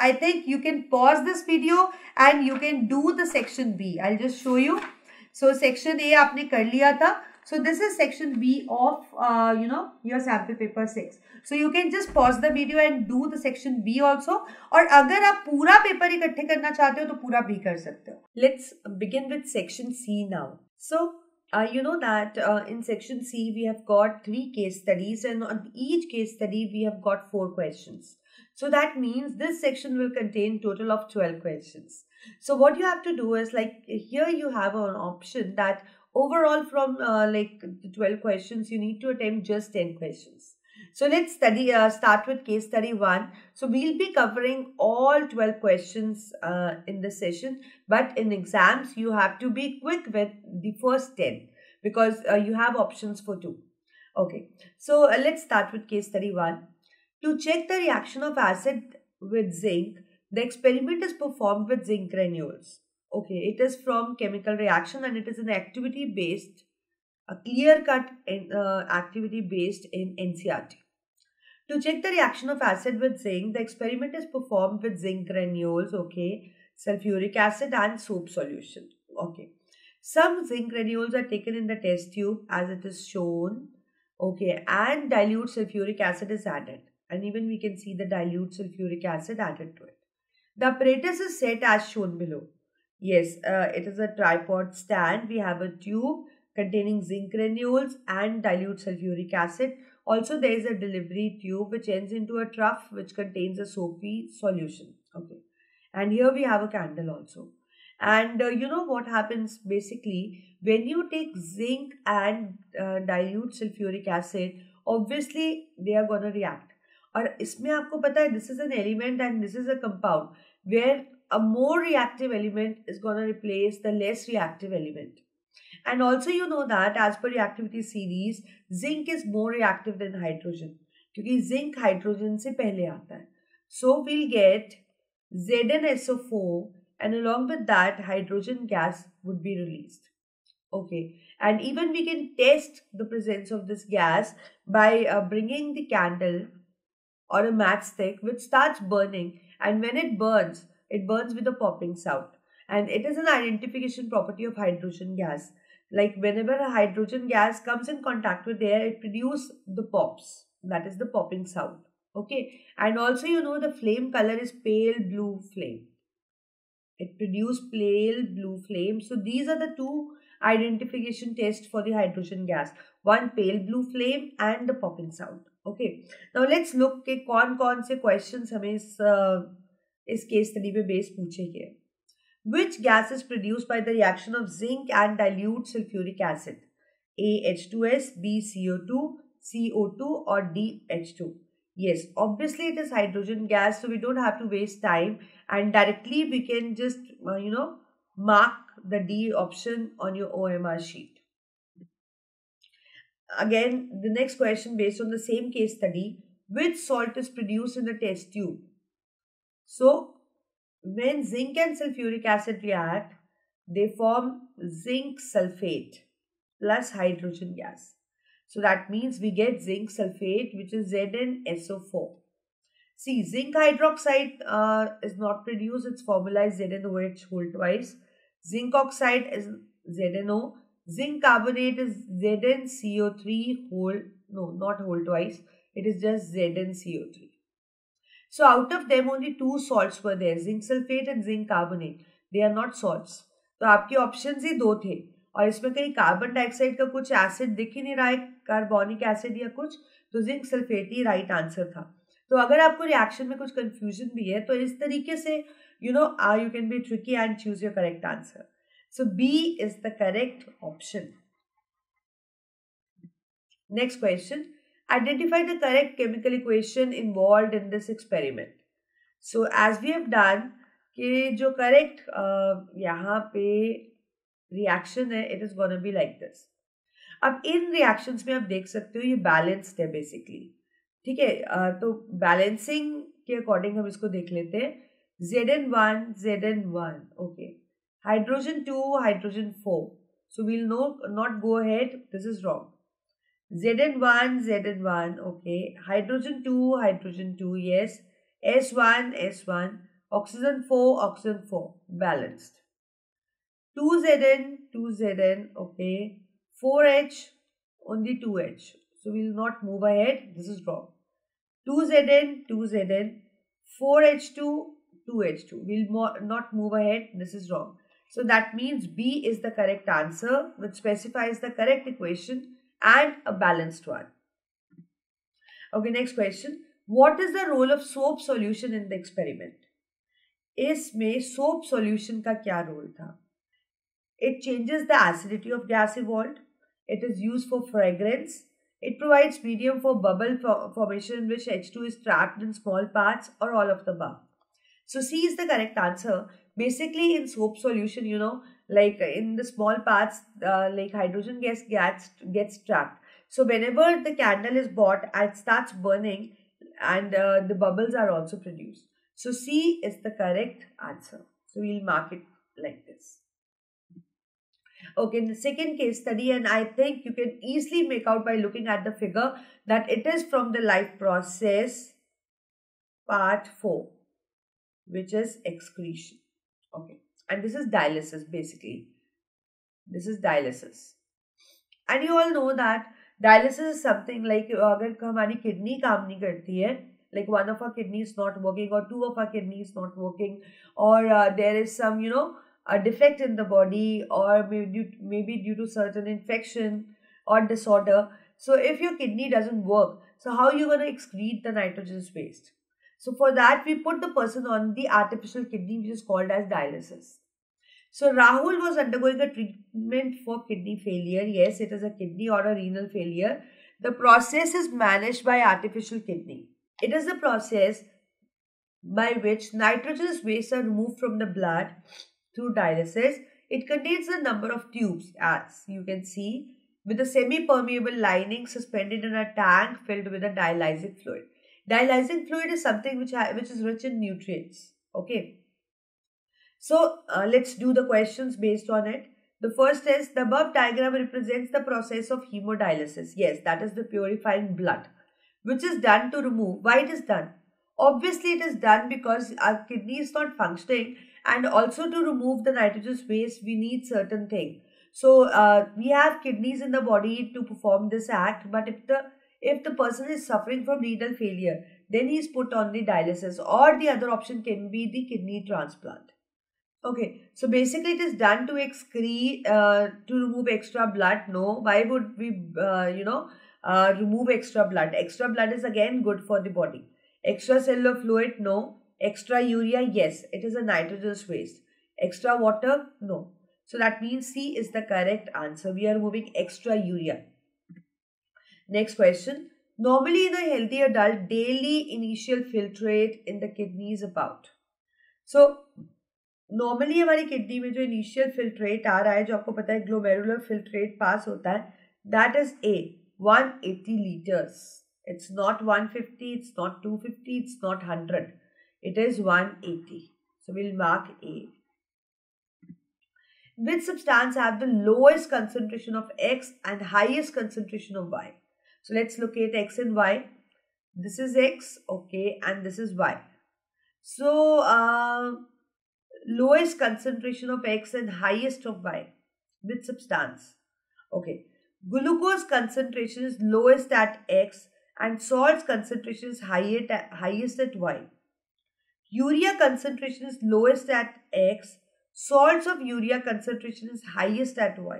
I think you can pause this video and you can do the section B. I'll just show you. So section A आपने कर लिया था. So this is section B of, your sample paper 6. So you can just pause the video and do the section B also. और अगर आप पूरा पेपर इकट्ठे करना चाहते हो तो पूरा भी कर सकते हो. Let's begin with section C now. So you know that in section C we have got 3 case studies, and on each case study we have got 4 questions. So that means this section will contain total of 12 questions. So what you have to do is, like, here you have an option that overall from like the 12 questions you need to attempt just 10 questions. So let's start with case study 1. So we'll be covering all 12 questions in this session, but in exams you have to be quick with the first 10 because you have options for 2. Okay, so let's start with case study 1. To check the reaction of acid with zinc, the experiment is performed with zinc granules. Okay, it is from chemical reaction and it is an activity based, a clear-cut activity based in NCERT. To check the reaction of acid with zinc, the experiment is performed with zinc granules, okay, sulfuric acid and soap solution. Okay, some zinc granules are taken in the test tube as it is shown, okay, and dilute sulfuric acid is added, and even we can see the dilute sulfuric acid added to it. The apparatus is set as shown below. Yes, it is a tripod stand. We have a tube containing zinc granules and dilute sulfuric acid. Also, there is a delivery tube which ends into a trough which contains a soapy solution. Okay, and here we have a candle also. And you know what happens basically when you take zinc and dilute sulfuric acid, obviously they are going to react. और इसमें आपको पता है this is an element and this is a compound where a more reactive element is going to replace the less reactive element. And also you know that as per reactivity series, zinc is more reactive than hydrogen क्योंकि zinc hydrogen से पहले आता है. So we'll get ZnSO4 and along with that hydrogen gas would be released. Okay, and even we can test the presence of this gas by bringing the candle or a matchstick which starts burning, and when it burns with a popping sound, and it is an identification property of hydrogen gas. Like whenever a hydrogen gas comes in contact with air, it produces the pops, that is the popping sound. Okay, and also you know the flame color is pale blue flame. It produces pale blue flame. So these are the 2 identification tests for the hydrogen gas. One pale blue flame and the popping sound. Okay, now let's look के कौन से questions हमें इस case study पे base पूछे गए. Which gas is produced by the reaction of zinc and dilute sulfuric acid? A H2S, B CO2, CO2 or D H2? Yes, obviously it is hydrogen gas, so we don't have to waste time and directly we can just mark the D option on your OMR sheet. Again, the next question based on the same case study, which salt is produced in the test tube? So, when zinc and sulfuric acid react, they form zinc sulfate plus hydrogen gas. So that means we get zinc sulfate, which is ZnSO4. See, zinc hydroxide is not produced, its formula is ZnOH whole twice. Zinc oxide is ZnO. Zinc carbonate is ZnCO3 whole, no, not whole twice. It is just ZnCO3. So out of them only two salts were there, zinc sulfate and zinc carbonate. They are not salts. तो आपके ऑप्शंस ही दो थे और इसमें कहीं कार्बन डाइऑक्साइड का कुछ एसिड दिख ही नहीं रहा है, कार्बोनिक एसिड या कुछ, तो जिंक सल्फेट ही राइट आंसर था. तो अगर आपको रिएक्शन में कुछ कंफ्यूजन भी है तो इस तरीके से you can be tricky and choose your correct answer. So B is the correct option. Next question, identify the correct chemical equation involved in this experiment. So as we have done कि जो करेक्ट यहाँ पे रिएक्शन है it is gonna be like this. अब इन रिएक्शंस में आप देख सकते हो ये बैलेंस्ड है बेसिकली. ठीक है, तो बैलेंसिंग के अकॉर्डिंग हम इसको देख लेते हैं. Zn1 Zn1 okay, hydrogen 2 hydrogen 4. So we'll not go ahead, this is wrong. Zn1 okay, hydrogen 2 hydrogen 2, yes, S1 oxygen 4 balanced. 2Zn okay, 4H only 2H, so we will not move ahead, this is wrong. 2Zn 4H2 2H2, we will not move ahead, this is wrong. So that means B is the correct answer, which specifies the correct equation and a balanced one. Okay, next question. What is the role of soap solution in the experiment? इसमें soap solution का क्या role था? It changes the acidity of gas evolved. It is used for fragrance. It provides medium for bubble formation in which H2 is trapped in small parts or all of the above. So C is the correct answer. Basically in soap solution, like in the small parts, like hydrogen gas gets trapped. So whenever the candle is bought, it starts burning and the bubbles are also produced. So C is the correct answer. So we'll mark it like this. Okay, in the second case study, and I think you can easily make out by looking at the figure that it is from the life process part 4, which is excretion. Okay, and this is dialysis basically. This is dialysis. And you all know that dialysis is something like अगर हमारी kidney काम नहीं करती है, like one of our kidneys not working or two of our kidneys not working, or there is some a defect in the body, or maybe due to certain infection or disorder. So if your kidney doesn't work, so how are you going to excrete the nitrogenous waste? So for that, we put the person on the artificial kidney, which is called as dialysis. So Rahul was undergoing a treatment for kidney failure. Yes, it is a kidney or a renal failure. The process is managed by artificial kidney. It is the process by which nitrogenous wastes are removed from the blood through dialysis. It contains a number of tubes, as you can see, with a semi-permeable lining suspended in a tank filled with a dialyzing fluid. Dialyzing fluid is something which is rich in nutrients. Okay. So let's do the questions based on it. The first is, the above diagram represents the process of hemodialysis. Yes, that is the purifying blood, which is done to remove. Why it is done? Obviously, it is done because our kidney is not functioning, and also to remove the nitrogenous waste, we need certain things. So we have kidneys in the body to perform this act, but if the person is suffering from renal failure, then he is put on the dialysis, or the other option can be the kidney transplant. Okay, so basically it is done to excrete, to remove extra blood. No, why would we, remove extra blood? Extra blood is again good for the body. Extracellular fluid, no. Extra urea, yes, it is a nitrogenous waste. Extra water, no. So that means C is the correct answer. We are removing extra urea. Next question. Normally in a healthy adult, daily initial filtrate in the kidney is about. So normally हमारी किडनी में जो इनिशियल फिल्ट्रेट आ रहा है, जो आपको पता है ग्लोमेरुलर फिल्ट्रेट पास होता है, that is a 180 liters. It's not 150, it's not 250, it's not 100. It is 180. So we'll mark A. Which substance have the lowest concentration of X and highest concentration of Y? So let's locate X and Y. This is X, okay, and this is Y. So lowest concentration of X and highest of Y. Which substance? Okay. Glucose concentration is lowest at X and salt's concentration is highest at Y. Urea concentration is lowest at X. Salts of urea concentration is highest at Y.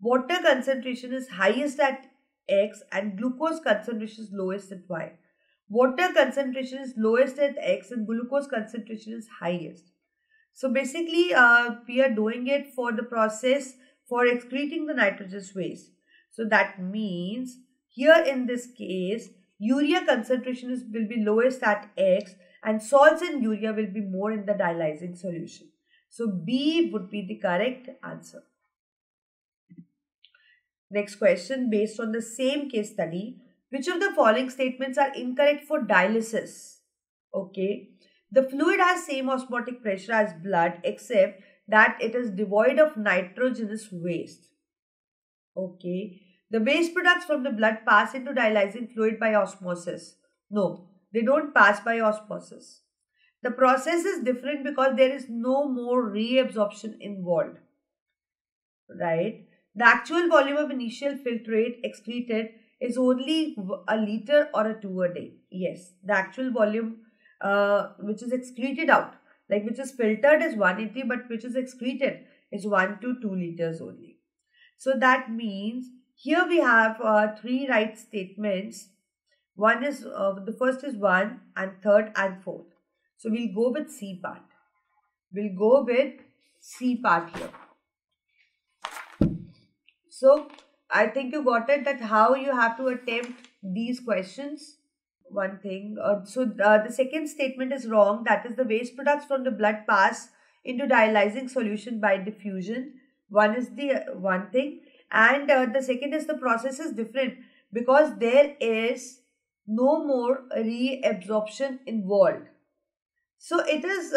Water concentration is highest at X and glucose concentration is lowest at Y. Water concentration is lowest at X and glucose concentration is highest. So basically we are doing it for the process for excreting the nitrogenous waste. So that means here in this case, urea concentration will be lowest at X and salts in urea will be more in the dialyzing solution. So B would be the correct answer. Next question, based on the same case study, which of the following statements are incorrect for dialysis? Okay, the fluid has same osmotic pressure as blood except that it is devoid of nitrogenous waste. Okay, the waste products from the blood pass into dialyzing fluid by osmosis. No, they don't pass by osmosis. The process is different because there is no more reabsorption involved, right? The actual volume of initial filtrate excreted is only a liter or a 2 a day. Yes, the actual volume which is excreted out, like which is filtered is 180, but which is excreted is 1 to 2 liters only. So that means here we have 3 right statements. One is the first is 1 and third and fourth. So we'll go with C part. We'll go with C part here. So I think you got it, that how you have to attempt these questions. One thing. The second statement is wrong. That is, the waste products from the blood pass into dialyzing solution by diffusion. One is the one thing. And the second is the process is different because there is no more reabsorption involved. So it is,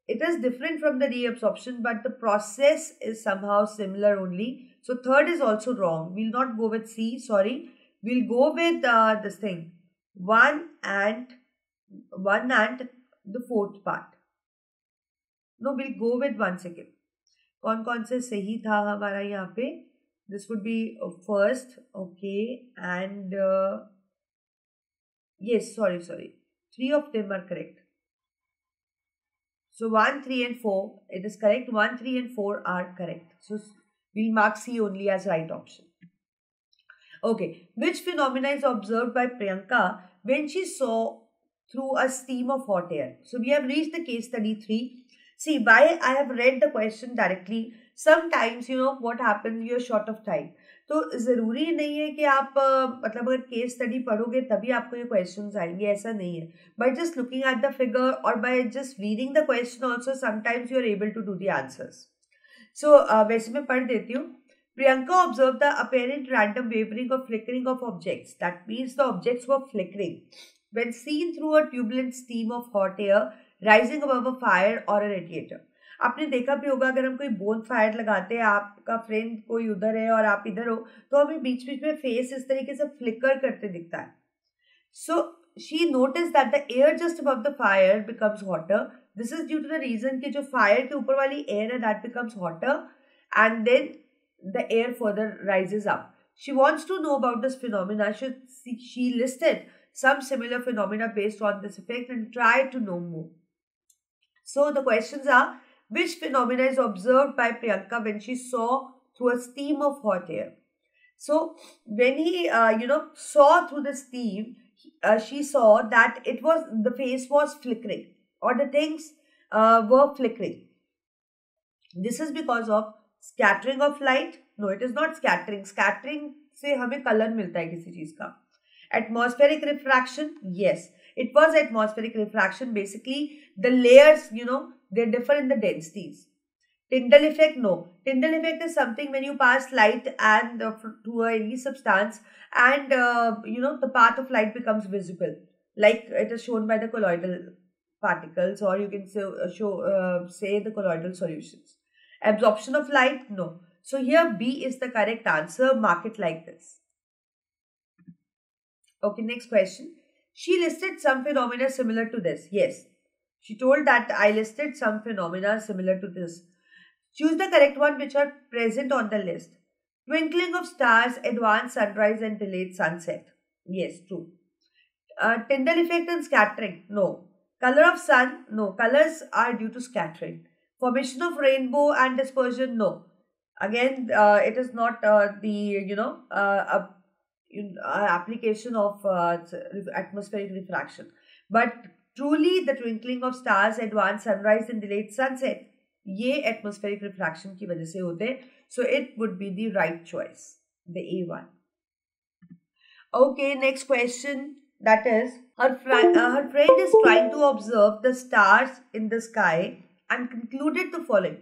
it is different from the reabsorption, but the process is somehow similar only. So third is also wrong. We'll not go with C, sorry. We'll go with this thing, one and the fourth part. No, we'll go with 1 second. कौन से सही था हमारा यहाँ पे? This would be first, okay, and yes, sorry. 3 of them are correct. So 1, 3 and 4, it is correct. 1, 3 and 4 are correct. So we'll mark C only as right option. Okay, which phenomena is observed by Priyanka when she saw through a stream of hot air? So we have reached the case study 3. See, why I have read the question directly. Sometimes, what happens, you're short of time. तो ज़रूरी नहीं है कि आप मतलब अगर केस स्टडी पढ़ोगे तभी आपको ये क्वेश्चंस आएंगे, ऐसा नहीं है. By just looking at the figure और by just reading the question also sometimes you are able to do the answers. So वैसे मैं पढ़ देती हूँ. Priyanka observed the apparent random wavering or flickering of objects. That means the objects were flickering when seen through a turbulent stream of hot air rising above a fire or a radiator. आपने देखा भी होगा, अगर हम कोई बोन फायर लगाते हैं, आपका फ्रेंड कोई उधर है और आप इधर हो, तो हमें बीच बीच में फेस इस तरीके से फ्लिकर करते दिखता है. So she noticed that the air just above the fire becomes hotter. This is due to the reason कि जो fire के ऊपर वाली air है that becomes hotter and then the air further rises up. She wants to know about this phenomena. She listed some similar phenomena based on this effect and tried to know more. So the questions are, which phenomena is observed by Priyanka when she saw through a stream of hot air? So when he, saw through the steam, she saw that the face was flickering or the things were flickering. This is because of scattering of light. No, it is not scattering. Scattering से हमें color मिलता है किसी चीज का. Atmospheric refraction, yes. it was atmospheric refraction. Basically, the layers, they differ in the densities. Tyndall effect, no. Tyndall effect is something when you pass light and to any substance, and the path of light becomes visible, like it is shown by the colloidal particles, or you can say the colloidal solutions. Absorption of light, no. So here B is the correct answer. Mark it like this. Okay, next question. She listed some phenomena similar to this. Yes, she told that I listed some phenomena similar to this. Choose the correct one which are present on the list. Twinkling of stars, advanced sunrise and delayed sunset. Yes, true. Tyndall effect and scattering. No. Color of sun. No. Colors are due to scattering. Formation of rainbow and dispersion. No. Again, it is not application of atmospheric refraction. But truly the twinkling of stars, advanced sunrise and delayed sunset, ये atmospheric refraction की वजह से होते हैं. So it would be the right choice, the A1. Okay, next question. That is, her friend is trying to observe the stars in the sky and concluded the following.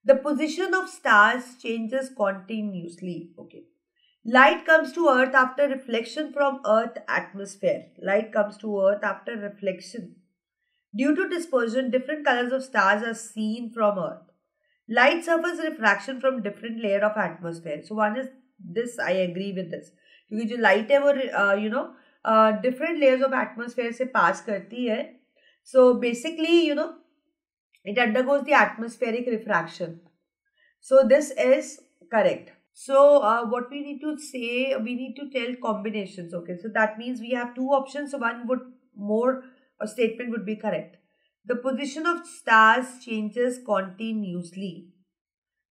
The position of stars changes continuously. Okay. Light comes to Earth after reflection from Earth atmosphere. Light comes to Earth after reflection. Due to dispersion, different colors of stars are seen from Earth. Light suffers refraction from different layer of atmosphere. So one is this, I agree with this. क्योंकि जो light है वो different layers of atmosphere से pass करती है. So basically, it undergoes the atmospheric refraction. So this is correct. So what we need to say, we need to tell combinations. Okay, so that means we have two options. So one would more. A statement would be correct. The position of stars changes continuously.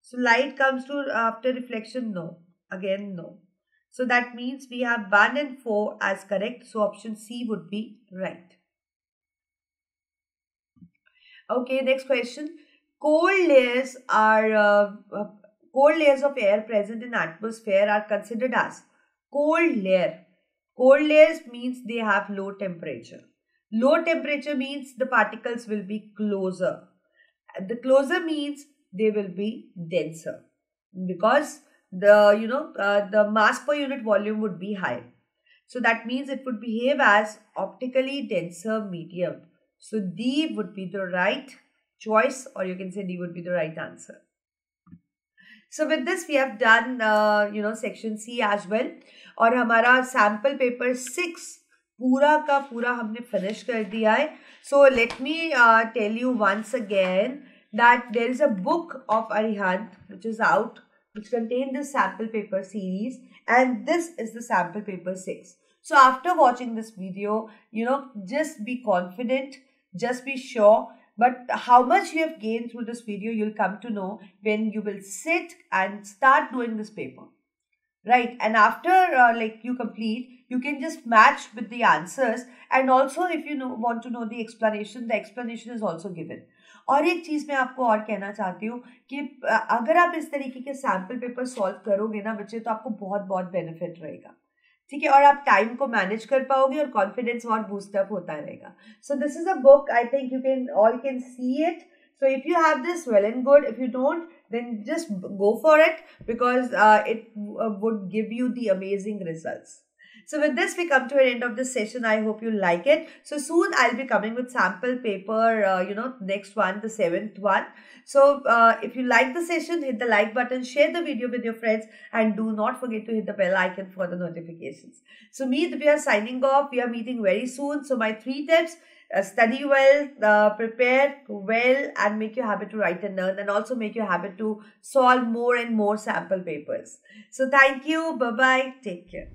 So light comes to after reflection, no. Again, no. So that means we have 1 and 4 as correct. So option C would be right. Okay, next question. Cold layers of air present in atmosphere are considered as cold layer. Cold layers means they have low temperature. Low temperature means the particles will be closer. The closer means they will be denser because the mass per unit volume would be high. So that means it would behave as optically denser medium. So D would be the right choice, or you can say D would be the right answer. So with this we have done section C as well, और हमारा sample paper 6 पूरा का पूरा हमने finish कर दिया है. So let me tell you once again that there is a book of Arihant which is out, which contains this sample paper series, and this is the sample paper 6. So after watching this video, just be confident, just be sure. But how much you have gained through this video, you'll come to know when you will sit and start doing this paper. Right, and after you complete, you can just match with the answers, and also if you want to know the explanation is also given. और एक चीज मैं आपको और कहना चाहती हूँ कि अगर आप इस तरीके के सैम्पल पेपर सॉल्व करोगे ना बच्चे, तो आपको बहुत बहुत बेनिफिट रहेगा. ठीक है, और आप टाइम को मैनेज कर पाओगे और कॉन्फिडेंस और बूस्टअप होता रहेगा. सो this is a book, I think you can all can see it. So if you have this, well and good. If you don't, then just go for it, because it would give you the amazing results. So with this, we come to an end of this session. I hope you like it. So soon I'll be coming with sample paper, next one, the 7th one. So if you like the session, hit the like button, share the video with your friends, and do not forget to hit the bell icon for the notifications. So me, Divya, signing off. We are meeting very soon. So my 3 tips. Study well, prepare well, and make your habit to write and learn, and also make your habit to solve more and more sample papers. So thank you. Bye-bye. Take care.